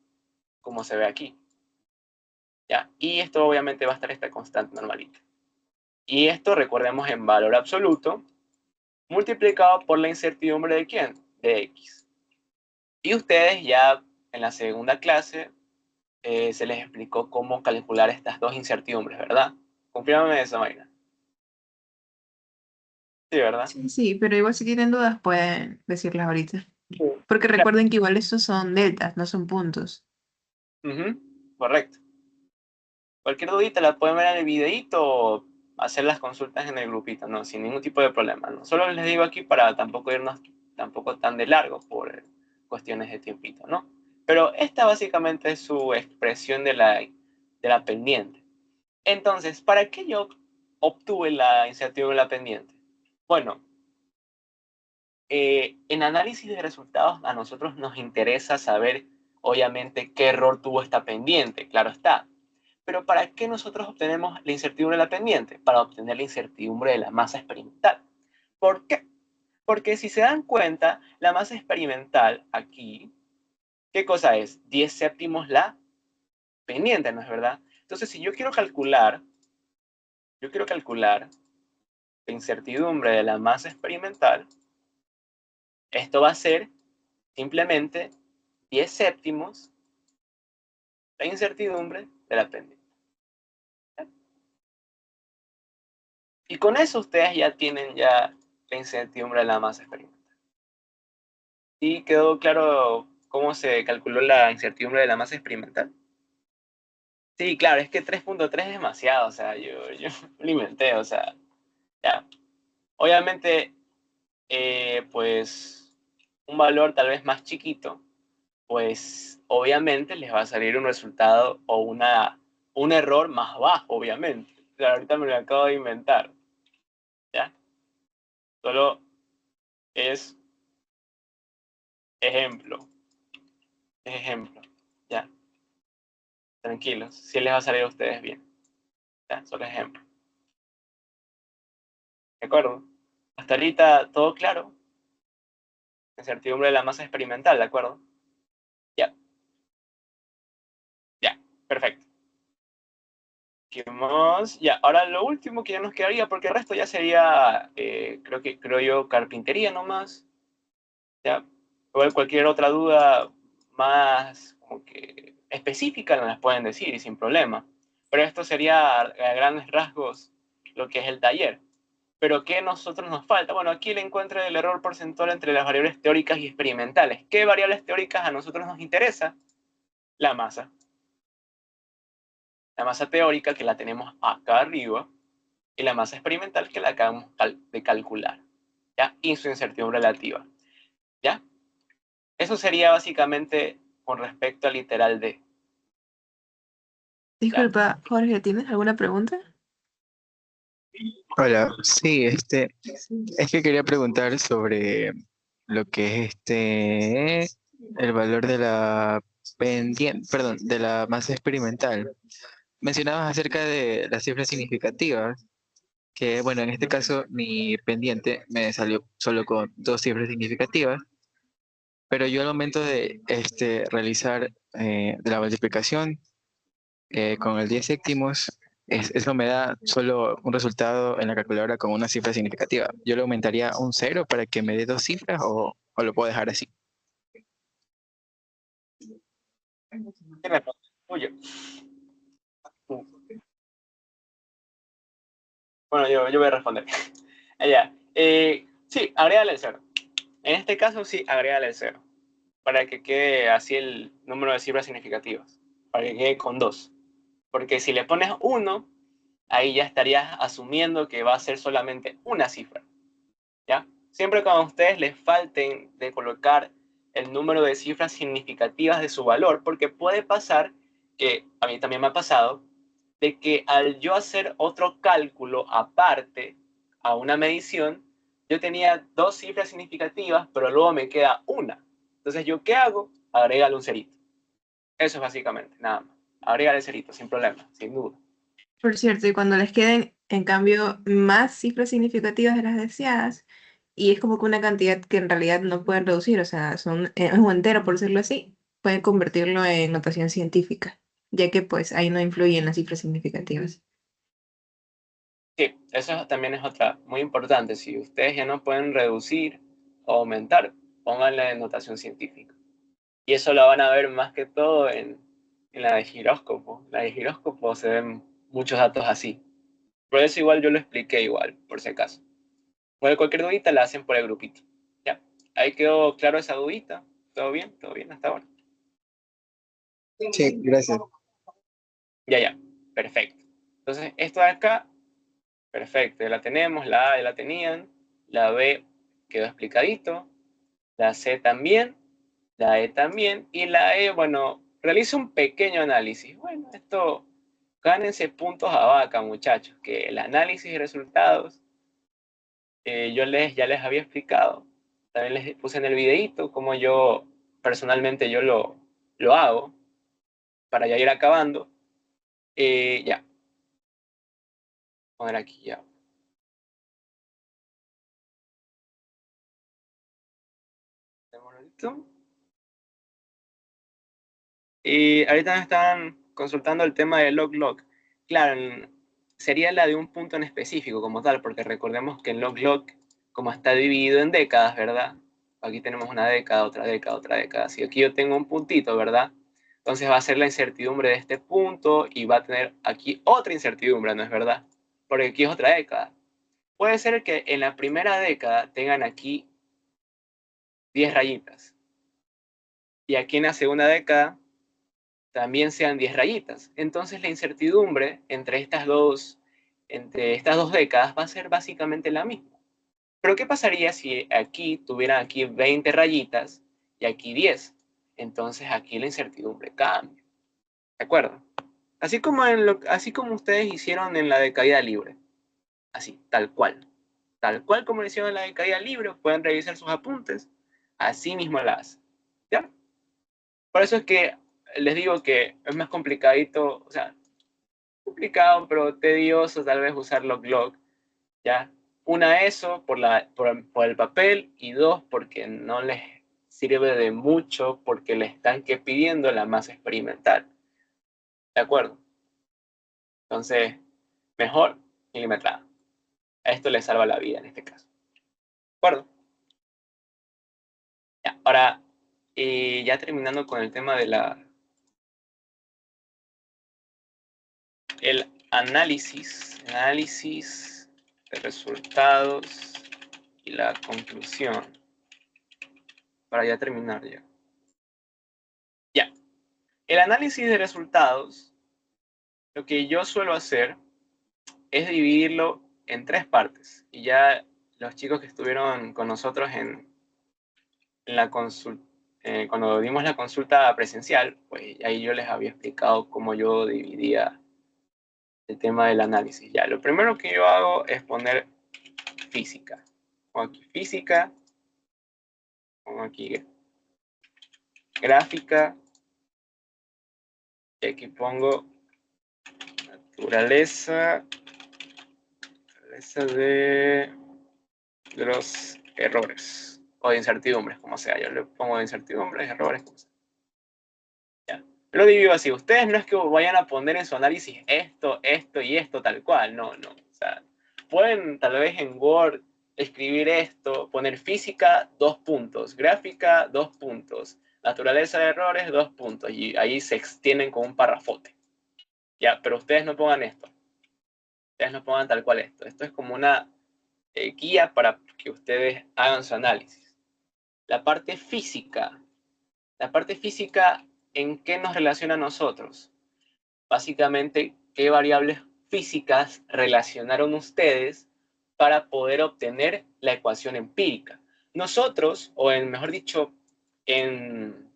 como se ve aquí. ¿Ya? Y esto obviamente va a estar esta constante normalita. Y esto, recordemos, en valor absoluto, multiplicado por la incertidumbre ¿de quién? De x. Y ustedes ya en la segunda clase se les explicó cómo calcular estas dos incertidumbres, ¿verdad? Confírmame eso, Mayra. Sí, ¿verdad? Sí, sí, pero igual si tienen dudas pueden decirlas ahorita. Sí. Porque Claro. recuerden que igual estos son deltas, no son puntos. Ujú, correcto. Cualquier dudita la pueden ver en el videíto o hacer las consultas en el grupito, ¿no? Sin ningún tipo de problema, ¿no? Solo les digo aquí para tampoco irnos tampoco tan de largo por cuestiones de tiempito, ¿no? Pero esta básicamente es su expresión de la pendiente. Entonces, ¿para qué yo obtuve la incertidumbre de la pendiente? Bueno, en análisis de resultados a nosotros nos interesa saber, obviamente, qué error tuvo esta pendiente, claro está. Pero ¿para qué nosotros obtenemos la incertidumbre de la pendiente? Para obtener la incertidumbre de la masa experimental. ¿Por qué? Porque si se dan cuenta, la masa experimental aquí, ¿qué cosa es? 10 séptimos la pendiente, ¿no es verdad? Entonces, si yo quiero calcular la incertidumbre de la masa experimental, esto va a ser simplemente 10 séptimos la incertidumbre de la pendiente. Y con eso ustedes ya tienen ya la incertidumbre de la masa experimental. ¿Y quedó claro cómo se calculó la incertidumbre de la masa experimental? Sí, claro, es que 3.3 es demasiado, o sea, yo lo inventé, o sea, ya. Obviamente, pues, un valor tal vez más chiquito, pues, obviamente les va a salir un resultado o un error más bajo, obviamente. O sea, ahorita me lo acabo de inventar, ¿ya? Solo es ejemplo, ¿ya? Tranquilos, sí les va a salir a ustedes bien, ¿ya? Solo ejemplo. ¿De acuerdo? Hasta ahorita todo claro. Incertidumbre de la masa experimental, ¿de acuerdo? Ya, ya, perfecto. ¿Qué más? Ya, ahora lo último que ya nos quedaría, porque el resto ya sería, creo yo, carpintería nomás. Ya, igual cualquier otra duda más como que específica nos las pueden decir y sin problema. Pero esto sería a grandes rasgos lo que es el taller. Pero ¿qué nosotros nos falta? Bueno, aquí le encuentro el error porcentual entre las variables teóricas y experimentales. ¿Qué variables teóricas a nosotros nos interesa? La masa. La masa teórica que la tenemos acá arriba y la masa experimental que la acabamos de calcular. ¿Ya? Y su incertidumbre relativa. ¿Ya? Eso sería básicamente con respecto al literal de. ¿Ya? Disculpa, Jorge, ¿tienes alguna pregunta? Hola, sí, es que quería preguntar sobre lo que es el valor de la pendiente, perdón, de la masa experimental. Mencionabas acerca de las cifras significativas, que bueno, en este caso mi pendiente me salió solo con dos cifras significativas, pero yo al momento de realizar de la multiplicación con el 10 séptimos, eso me da solo un resultado en la calculadora con una cifra significativa. ¿Yo le aumentaría un cero para que me dé dos cifras o lo puedo dejar así? ¿Qué responde? Tuyo. Bueno, yo voy a responder. Ya. Sí, agrégale el cero. En este caso, sí, agrégale el cero. Para que quede así el número de cifras significativas. Para que quede con 2. Porque si le pones uno, ahí ya estarías asumiendo que va a ser solamente una cifra. ¿Ya? Siempre cuando a ustedes les falten de colocar el número de cifras significativas de su valor, porque puede pasar, que a mí también me ha pasado, de que al yo hacer otro cálculo aparte a una medición, yo tenía dos cifras significativas, pero luego me queda una. Entonces, ¿yo qué hago? Agregarle un cerito. Eso es básicamente, nada más. Agregarle el cerito, sin problema, sin duda. Por cierto, y cuando les queden, en cambio, más cifras significativas de las deseadas, y es como que una cantidad que en realidad no pueden reducir, o sea, son un entero, por decirlo así, pueden convertirlo en notación científica, ya que pues ahí no influyen las cifras significativas. Sí, eso también es otra muy importante. Si ustedes ya no pueden reducir o aumentar, pónganle notación científica. Y eso lo van a ver más que todo en la de giróscopo. La de giróscopo se ven muchos datos así. Por eso igual yo lo expliqué igual, por si acaso. Bueno, cualquier dudita la hacen por el grupito. Ya, ahí quedó claro esa dudita. Todo bien hasta ahora. Sí, gracias. Ya, perfecto. Entonces, esto de acá, perfecto, ya la tenemos, la A ya la tenían, la B quedó explicadito, la C también, la E también, y la E, bueno, realiza un pequeño análisis. Bueno, esto, gánense puntos a vaca, muchachos, que el análisis y resultados, ya les había explicado, también les puse en el videíto cómo yo, personalmente, yo lo hago, para ya ir acabando. Ya, poner aquí ya. Y ahorita me están consultando el tema del log-log. Claro, sería la de un punto en específico como tal, porque recordemos que el log-log, como está dividido en décadas, ¿verdad? Aquí tenemos una década, otra década, otra década. Si aquí yo tengo un puntito, ¿verdad? Entonces va a ser la incertidumbre de este punto y va a tener aquí otra incertidumbre, ¿no es verdad? Porque aquí es otra década. Puede ser que en la primera década tengan aquí 10 rayitas y aquí en la segunda década también sean 10 rayitas. Entonces la incertidumbre entre estas dos décadas va a ser básicamente la misma. Pero ¿qué pasaría si aquí tuvieran aquí 20 rayitas y aquí 10? Entonces aquí la incertidumbre cambia. ¿De acuerdo? Así como ustedes hicieron en la de caída libre. Así, tal cual. Tal cual como lo hicieron en la de caída libre, pueden revisar sus apuntes. Así mismo la hacen. ¿Ya? Por eso es que les digo que es más complicadito, o sea, complicado, pero tedioso tal vez usar log-log, ¿ya? una, eso por el papel, y dos, porque no les sirve de mucho, porque le están pidiendo la masa experimental. ¿De acuerdo? Entonces, mejor milimetrada. A esto le salva la vida en este caso. ¿De acuerdo? Ya, ahora, ya terminando con el tema de el análisis de resultados y la conclusión. Para ya terminar ya. Ya. El análisis de resultados, lo que yo suelo hacer es dividirlo en 3 partes. Y ya los chicos que estuvieron con nosotros en la consulta, cuando dimos la consulta presencial, pues ahí yo les había explicado cómo yo dividía el tema del análisis. Ya, lo primero que yo hago es poner física. Pongo aquí física, pongo aquí gráfica, y aquí pongo naturaleza de los errores o de incertidumbres, como sea. Yo le pongo de incertidumbres, errores, como sea. Ya. Lo divido así. Ustedes no es que vayan a poner en su análisis esto, esto y esto tal cual. No, no. O sea, pueden tal vez en Word escribir esto, poner física, 2 puntos, gráfica, 2 puntos, naturaleza de errores, 2 puntos. Y ahí se extienden con un parrafote. Ya, pero ustedes no pongan esto. Ustedes no pongan tal cual esto. Esto es como una guía para que ustedes hagan su análisis. La parte física, ¿en qué nos relaciona a nosotros? Básicamente, ¿qué variables físicas relacionaron ustedes para poder obtener la ecuación empírica? Nosotros, o mejor dicho, en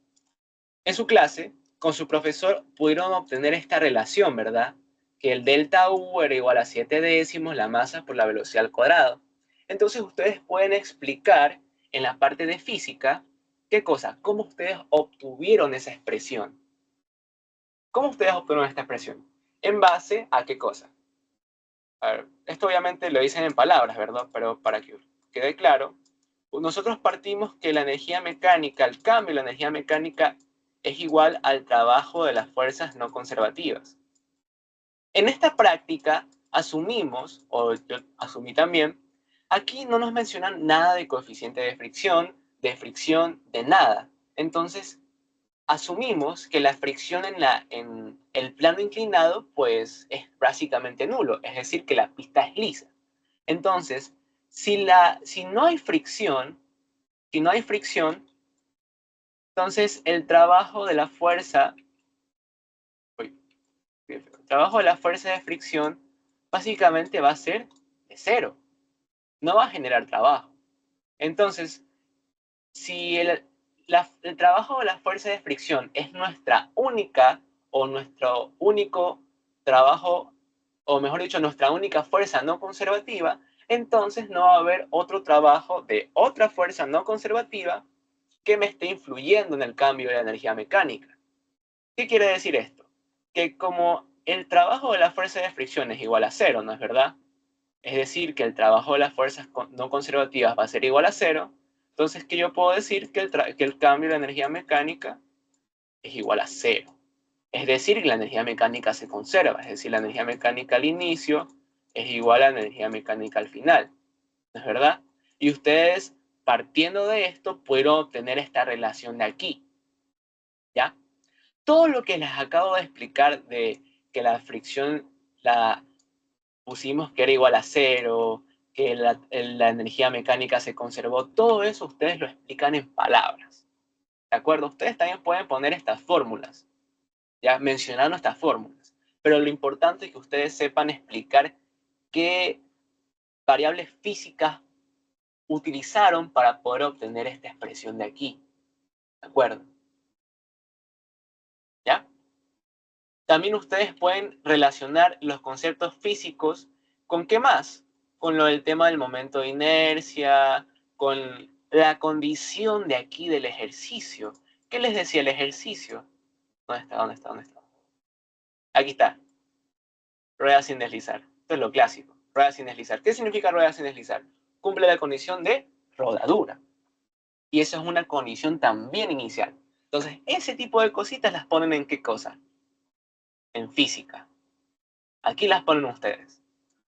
su clase, con su profesor, pudieron obtener esta relación, ¿verdad? Que el delta U era igual a 7 décimos la masa por la velocidad al cuadrado. Entonces ustedes pueden explicar en la parte de física, ¿qué cosa? ¿Cómo ustedes obtuvieron esa expresión? ¿Cómo ustedes obtuvieron esta expresión? ¿En base a qué cosa? A ver, esto obviamente lo dicen en palabras, ¿verdad? Pero para que quede claro, nosotros partimos que la energía mecánica, el cambio de la energía mecánica es igual al trabajo de las fuerzas no conservativas. En esta práctica asumimos, o yo asumí también, aquí no nos mencionan nada de coeficiente de fricción, de nada. Entonces, asumimos que la fricción en el plano inclinado pues es básicamente nulo, es decir, que la pista es lisa. Entonces, si no hay fricción, entonces el trabajo de la fuerza de fricción básicamente va a ser de 0. No va a generar trabajo. Entonces, si el trabajo de la fuerza de fricción es nuestra única o nuestro único trabajo, o mejor dicho, nuestra única fuerza no conservativa, entonces no va a haber otro trabajo de otra fuerza no conservativa que me esté influyendo en el cambio de la energía mecánica. ¿Qué quiere decir esto? Que como el trabajo de la fuerza de fricción es igual a 0, ¿no es verdad? Es decir, que el trabajo de las fuerzas no conservativas va a ser igual a 0, entonces que yo puedo decir que el cambio de la energía mecánica es igual a 0. Es decir, que la energía mecánica se conserva, es decir, la energía mecánica al inicio es igual a la energía mecánica al final, ¿no es verdad? Y ustedes, partiendo de esto, pueden obtener esta relación de aquí, ¿ya? Todo lo que les acabo de explicar de que la fricción la pusimos que era igual a 0, que la energía mecánica se conservó, todo eso ustedes lo explican en palabras, ¿de acuerdo? Ustedes también pueden poner estas fórmulas, ya mencionando estas fórmulas, pero lo importante es que ustedes sepan explicar qué variables físicas utilizaron para poder obtener esta expresión de aquí, ¿de acuerdo? ¿Ya? También ustedes pueden relacionar los conceptos físicos con ¿qué más? Con lo del tema del momento de inercia, con la condición de aquí del ejercicio. ¿Qué les decía el ejercicio? ¿Dónde está? Aquí está. Rueda sin deslizar. Esto es lo clásico. rueda sin deslizar. ¿Qué significa rueda sin deslizar? Cumple la condición de rodadura. Y eso es una condición también inicial. Entonces, ese tipo de cositas las ponen ¿en qué cosa? En física. Aquí las ponen ustedes.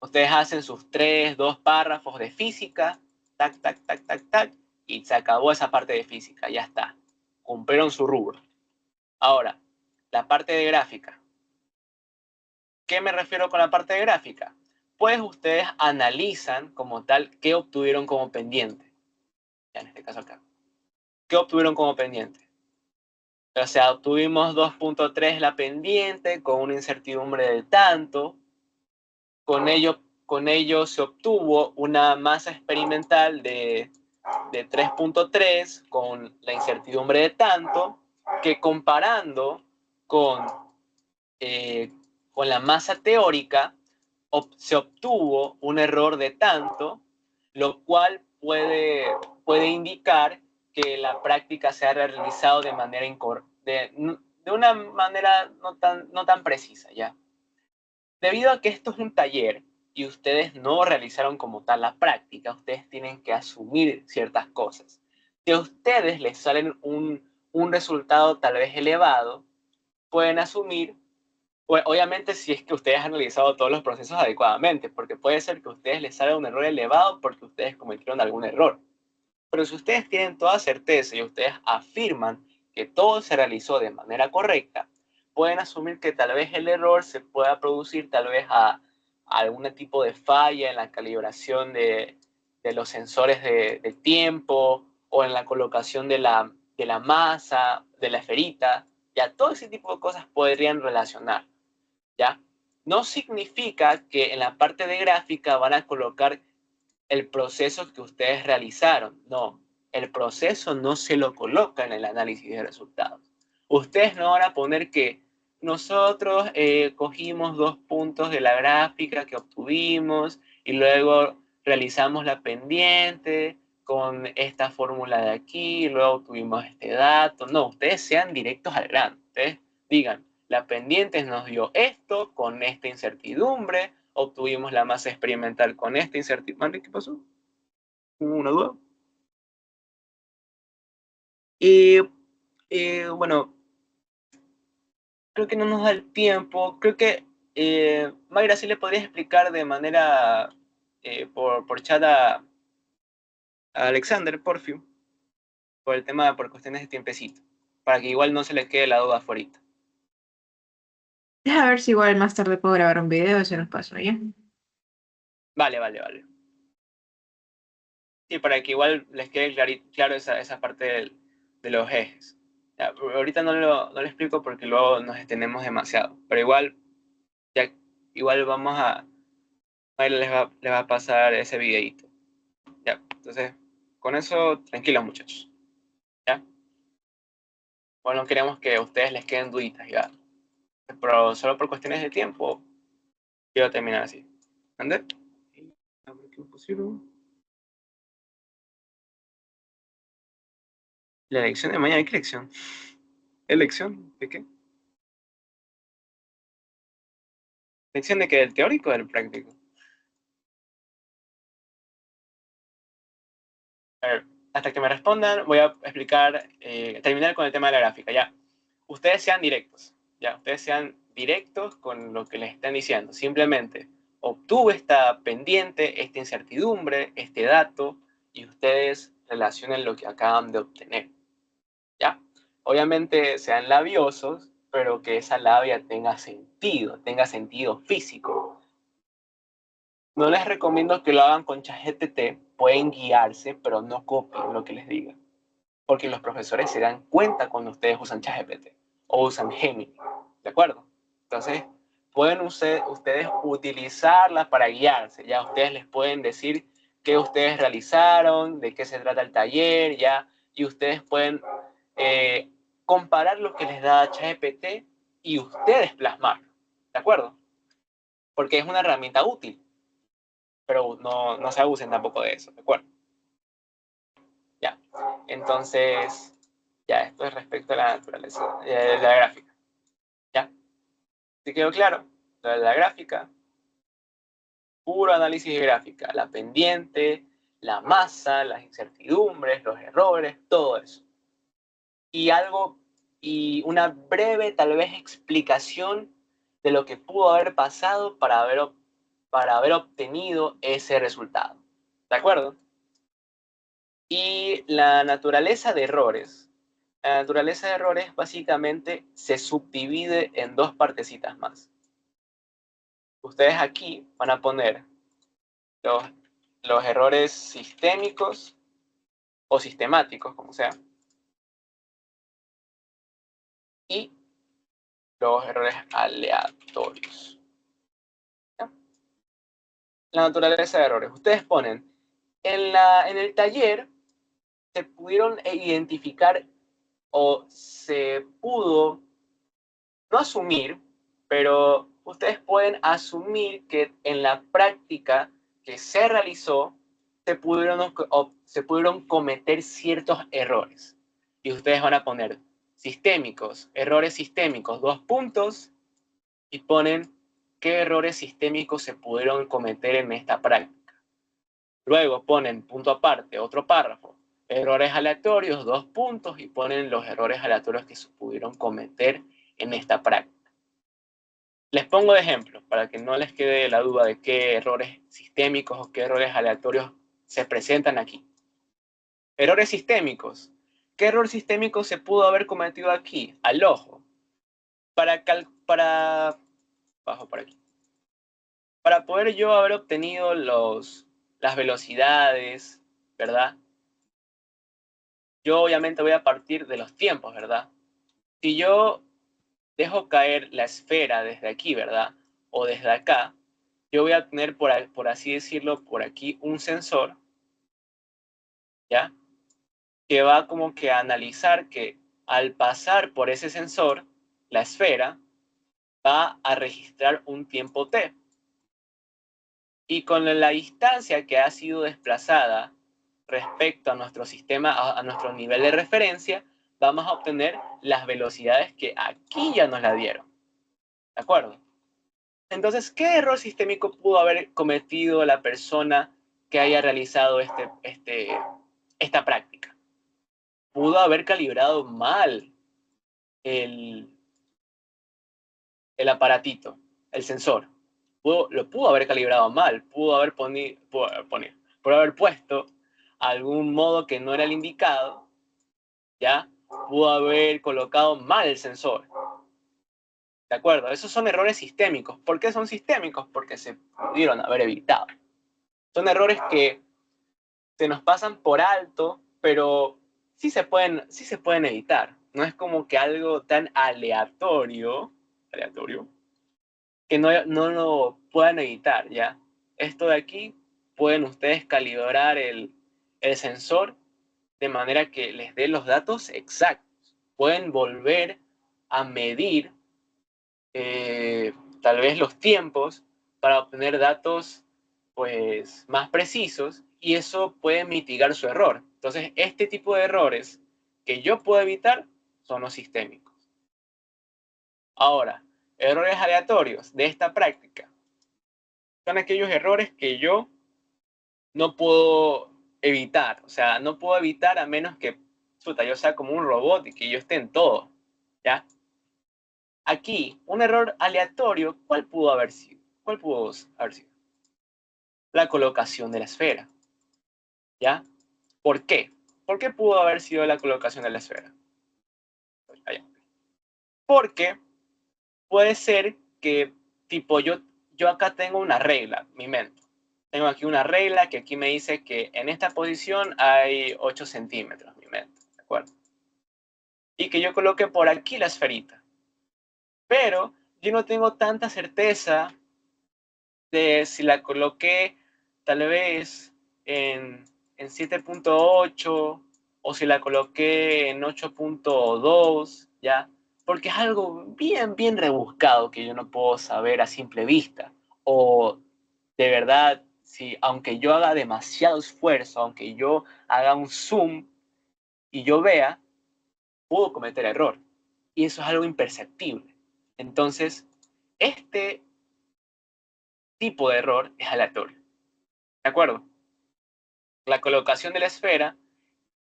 Ustedes hacen sus 2 párrafos de física, tac, tac, tac, tac, tac, y se acabó esa parte de física, ya está. Cumplieron su rubro. Ahora, la parte de gráfica. ¿Qué me refiero con la parte de gráfica? Pues ustedes analizan como tal qué obtuvieron como pendiente. Ya en este caso acá. ¿Qué obtuvieron como pendiente? O sea, obtuvimos 2.3 la pendiente con una incertidumbre de tanto. Con ello se obtuvo una masa experimental de 3.3 con la incertidumbre de tanto, que comparando con, con la masa teórica se obtuvo un error de tanto, lo cual puede indicar que la práctica se ha realizado de manera de una manera no tan precisa, ¿ya? Debido a que esto es un taller y ustedes no realizaron como tal la práctica, ustedes tienen que asumir ciertas cosas. Si a ustedes les salen un resultado tal vez elevado, pueden asumir, pues, obviamente si es que ustedes han realizado todos los procesos adecuadamente, porque puede ser que a ustedes les salga un error elevado porque ustedes cometieron algún error. Pero si ustedes tienen toda certeza y ustedes afirman que todo se realizó de manera correcta, pueden asumir que tal vez el error se pueda producir tal vez a algún tipo de falla en la calibración de los sensores de tiempo o en la colocación de la masa, de la esferita. Ya todo ese tipo de cosas podrían relacionar. ¿Ya? No significa que en la parte de gráfica van a colocar el proceso que ustedes realizaron. No, el proceso no se lo coloca en el análisis de resultados. Ustedes no van a poner que nosotros cogimos 2 puntos de la gráfica que obtuvimos y luego realizamos la pendiente con esta fórmula de aquí y luego obtuvimos este dato. No, ustedes sean directos al grano. Ustedes digan, la pendiente nos dio esto con esta incertidumbre, obtuvimos la masa experimental con esta incertidumbre. ¿Qué pasó? ¿Hubo una duda? Y bueno, creo que no nos da el tiempo. Creo que Mayra, sí le podrías explicar de manera por chat a Alexander Porfiu por el tema, por cuestiones de tiempecito, para que igual no se le quede la duda afuera. Deja ver si igual más tarde puedo grabar un video y se los paso, ¿ya? Vale. Sí, para que igual les quede claro esa parte de los ejes. Ya, ahorita no lo explico porque luego nos extendemos demasiado, pero igual vamos a... Ahí les va a pasar ese videito. Ya, entonces, con eso, tranquilos muchachos. ¿Ya? Bueno, no queremos que a ustedes les queden duditas, ya. Pero solo por cuestiones de tiempo, quiero terminar así. ¿Ande? ¿Qué me pusieron? La elección de mañana, ¿qué elección? ¿Elección? ¿De qué? ¿Elección de qué? ¿Del teórico o del práctico? A ver, hasta que me respondan, voy a explicar, terminar con el tema de la gráfica, ya. Ustedes sean directos, ya. Ustedes sean directos con lo que les están diciendo. Simplemente, obtuve esta pendiente, esta incertidumbre, este dato, y ustedes relacionen lo que acaban de obtener, ¿ya? Obviamente sean labiosos, pero que esa labia tenga sentido físico. No les recomiendo que lo hagan con ChatGPT, pueden guiarse, pero no copien lo que les diga. Porque los profesores se dan cuenta cuando ustedes usan ChatGPT o usan Gemini, ¿de acuerdo? Entonces, pueden ustedes utilizarla para guiarse, ya ustedes les pueden decir qué ustedes realizaron, de qué se trata el taller, ya, y ustedes pueden comparar lo que les da ChatGPT y ustedes plasmarlo, ¿de acuerdo? Porque es una herramienta útil, pero no se abusen tampoco de eso, ¿de acuerdo? Ya, entonces, ya, esto es respecto a la naturaleza de la gráfica, ¿ya? ¿Te quedó claro? Lo de la gráfica, puro análisis de gráfica, la pendiente, la masa, las incertidumbres, los errores, todo eso. Y una breve, tal vez, explicación de lo que pudo haber pasado para haber obtenido ese resultado. ¿De acuerdo? Y la naturaleza de errores. La naturaleza de errores básicamente se subdivide en dos partecitas más. Ustedes aquí van a poner los errores sistémicos o sistemáticos, como sea, y los errores aleatorios. ¿Ya? La naturaleza de errores. Ustedes ponen, en el taller se pudieron identificar o se pudo, no asumir, pero ustedes pueden asumir que en la práctica que se realizó se pudieron cometer ciertos errores. Y ustedes van a poner sistémicos, errores sistémicos, 2 puntos, y ponen qué errores sistémicos se pudieron cometer en esta práctica. Luego ponen punto aparte, otro párrafo, errores aleatorios, 2 puntos, y ponen los errores aleatorios que se pudieron cometer en esta práctica. Les pongo de ejemplo para que no les quede la duda de qué errores sistémicos o qué errores aleatorios se presentan aquí. Errores sistémicos. ¿Qué error sistémico se pudo haber cometido aquí? Al ojo. Bajo por aquí. Para poder yo haber obtenido las velocidades, ¿verdad? Yo obviamente voy a partir de los tiempos, ¿verdad? Si yo dejo caer la esfera desde aquí, ¿verdad? O desde acá, yo voy a tener, por así decirlo, por aquí un sensor, ¿ya? Que va como que a analizar que al pasar por ese sensor, la esfera va a registrar un tiempo t. Y con la distancia que ha sido desplazada respecto a nuestro sistema, a nuestro nivel de referencia, vamos a obtener las velocidades que aquí ya nos la dieron. ¿De acuerdo? Entonces, ¿qué error sistémico pudo haber cometido la persona que haya realizado esta práctica? Pudo haber calibrado mal el aparatito, el sensor. Lo pudo haber calibrado mal, pudo haber puesto algún modo que no era el indicado, ¿ya? Pudo haber colocado mal el sensor. ¿De acuerdo? Esos son errores sistémicos. ¿Por qué son sistémicos? Porque se pudieron haber evitado. Son errores que se nos pasan por alto, pero sí se pueden evitar. No es como que algo tan aleatorio que no lo puedan evitar, ¿ya? Esto de aquí, pueden ustedes calibrar el sensor de manera que les dé los datos exactos. Pueden volver a medir tal vez los tiempos para obtener datos pues más precisos, y eso puede mitigar su error. Entonces, este tipo de errores que yo puedo evitar son los sistémicos. Ahora, errores aleatorios de esta práctica son aquellos errores que yo no puedo evitar. O sea, no puedo evitar a menos que yo sea como un robot y que yo esté en todo, ¿ya? Aquí, un error aleatorio, ¿cuál pudo haber sido? ¿Cuál pudo haber sido? La colocación de la esfera, ¿ya? ¿Por qué? ¿Por qué pudo haber sido la colocación de la esfera? Porque puede ser que, tipo, yo acá tengo una regla, mi mente. Tengo aquí una regla que aquí me dice que en esta posición hay 8 centímetros, mi mente, ¿de acuerdo? Y que yo coloque por aquí la esferita. Pero yo no tengo tanta certeza de si la coloqué tal vez en 7.8 o si la coloqué en 8.2, ¿ya? Porque es algo bien, bien rebuscado que yo no puedo saber a simple vista. O de verdad, si aunque yo haga demasiado esfuerzo, aunque yo haga un zoom y yo vea, puedo cometer error. Y eso es algo imperceptible. Entonces, este tipo de error es aleatorio. ¿De acuerdo? La colocación de la esfera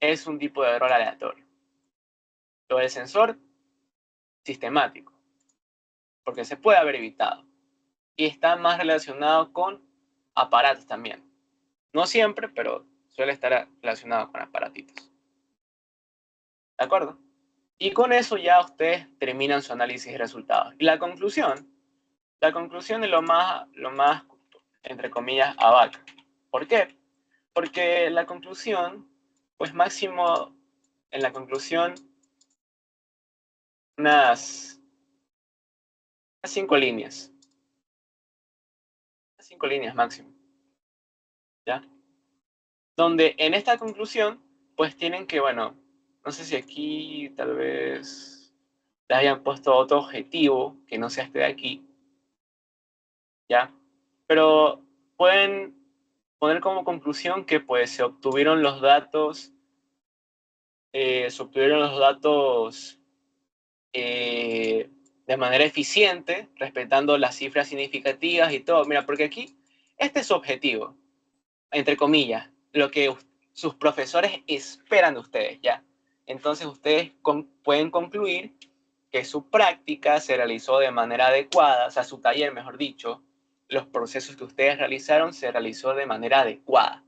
es un tipo de error aleatorio. Lo del sensor, sistemático, porque se puede haber evitado. Y está más relacionado con aparatos también. No siempre, pero suele estar relacionado con aparatitos. ¿De acuerdo? Y con eso ya ustedes terminan su análisis de resultados. Y la conclusión es lo más, entre comillas, abarca. ¿Por qué? Porque la conclusión, pues máximo, en la conclusión, unas 5 líneas. 5 líneas máximo. ¿Ya? Donde en esta conclusión, pues tienen que, bueno, no sé si aquí tal vez les hayan puesto otro objetivo que no sea este de aquí, ¿ya? Pero pueden poner como conclusión que pues se obtuvieron los datos de manera eficiente, respetando las cifras significativas y todo. Mira, porque aquí, este es su objetivo, entre comillas, lo que sus profesores esperan de ustedes, ¿ya? Entonces ustedes pueden concluir que su práctica se realizó de manera adecuada, o sea, su taller, mejor dicho, los procesos que ustedes realizaron se realizó de manera adecuada,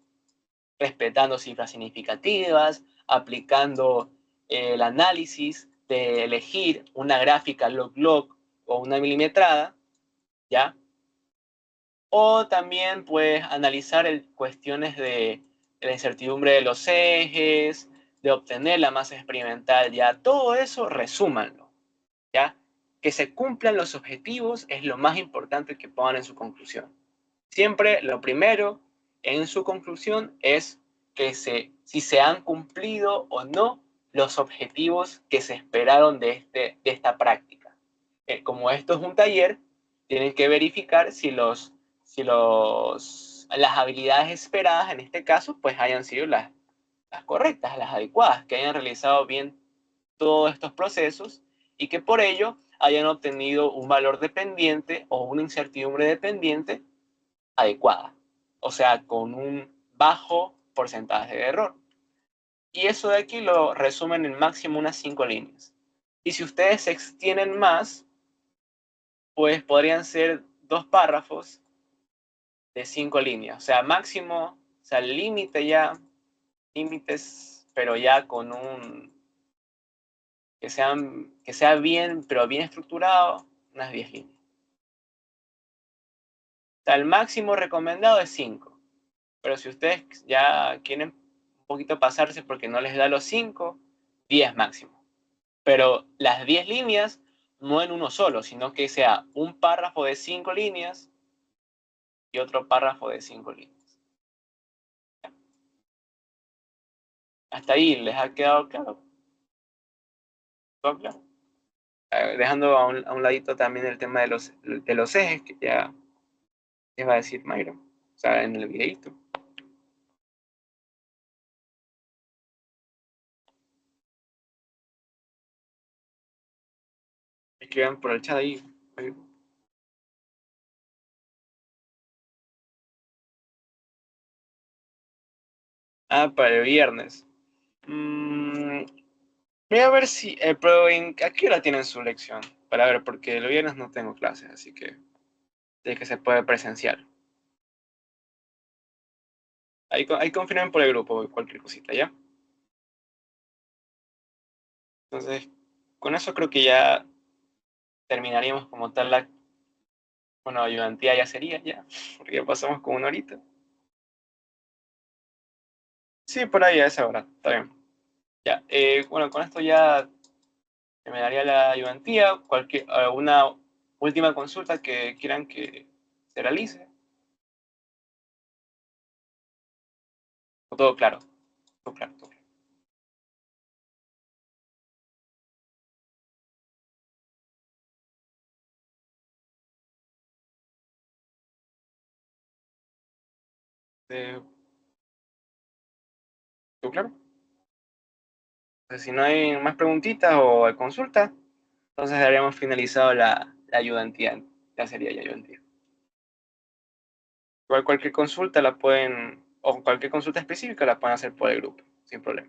respetando cifras significativas, aplicando el análisis de elegir una gráfica log-log o una milimetrada, ¿ya? O también, pues, analizar cuestiones de la incertidumbre de los ejes, de obtener la masa experimental, ¿ya? Todo eso, resúmanlo, ¿ya? Que se cumplan los objetivos es lo más importante que pongan en su conclusión. Siempre lo primero en su conclusión es que si se han cumplido o no los objetivos que se esperaron de esta práctica. Como esto es un taller, tienen que verificar si las habilidades esperadas en este caso pues hayan sido las correctas, las adecuadas, que hayan realizado bien todos estos procesos y que por ello hayan obtenido un valor dependiente o una incertidumbre dependiente adecuada, o sea, con un bajo porcentaje de error. Y eso de aquí lo resumen en máximo unas 5 líneas. Y si ustedes se extienden más, pues podrían ser 2 párrafos de 5 líneas. O sea, máximo, o sea, el límite ya, límites, pero ya con que sea bien, pero bien estructurado, unas 10 líneas. O sea, el máximo recomendado es 5. Pero si ustedes ya quieren un poquito pasarse porque no les da los 5, 10 máximo. Pero las 10 líneas no en uno solo, sino que sea un párrafo de 5 líneas y otro párrafo de 5 líneas. Hasta ahí, ¿les ha quedado claro? ¿Todo claro? Dejando a un ladito también el tema de los ejes, que ya les va a decir Mayro, o sea, en el videito. Escriban por el chat ahí. Ah, para el viernes. Voy a ver si, pero ¿a qué hora tienen su lección? Para ver, porque el viernes no tengo clases, así que de que se puede presencial. Ahí confirmen por el grupo cualquier cosita, ¿ya? Entonces, con eso creo que ya terminaríamos como tal bueno, ayudantía ya sería, ya, porque ya pasamos como una horita. Sí, por ahí a esa hora, está bien. Ya, bueno, con esto ya terminaría la ayudantía. ¿Alguna última consulta que quieran que se realice? ¿O todo claro? Todo claro, todo claro. Eh, ¿Todo claro? Entonces, si no hay más preguntitas o consultas, entonces habríamos finalizado la ayudantía. Ya sería ya ayudantía. Cualquier consulta la pueden, o cualquier consulta específica la pueden hacer por el grupo, sin problema.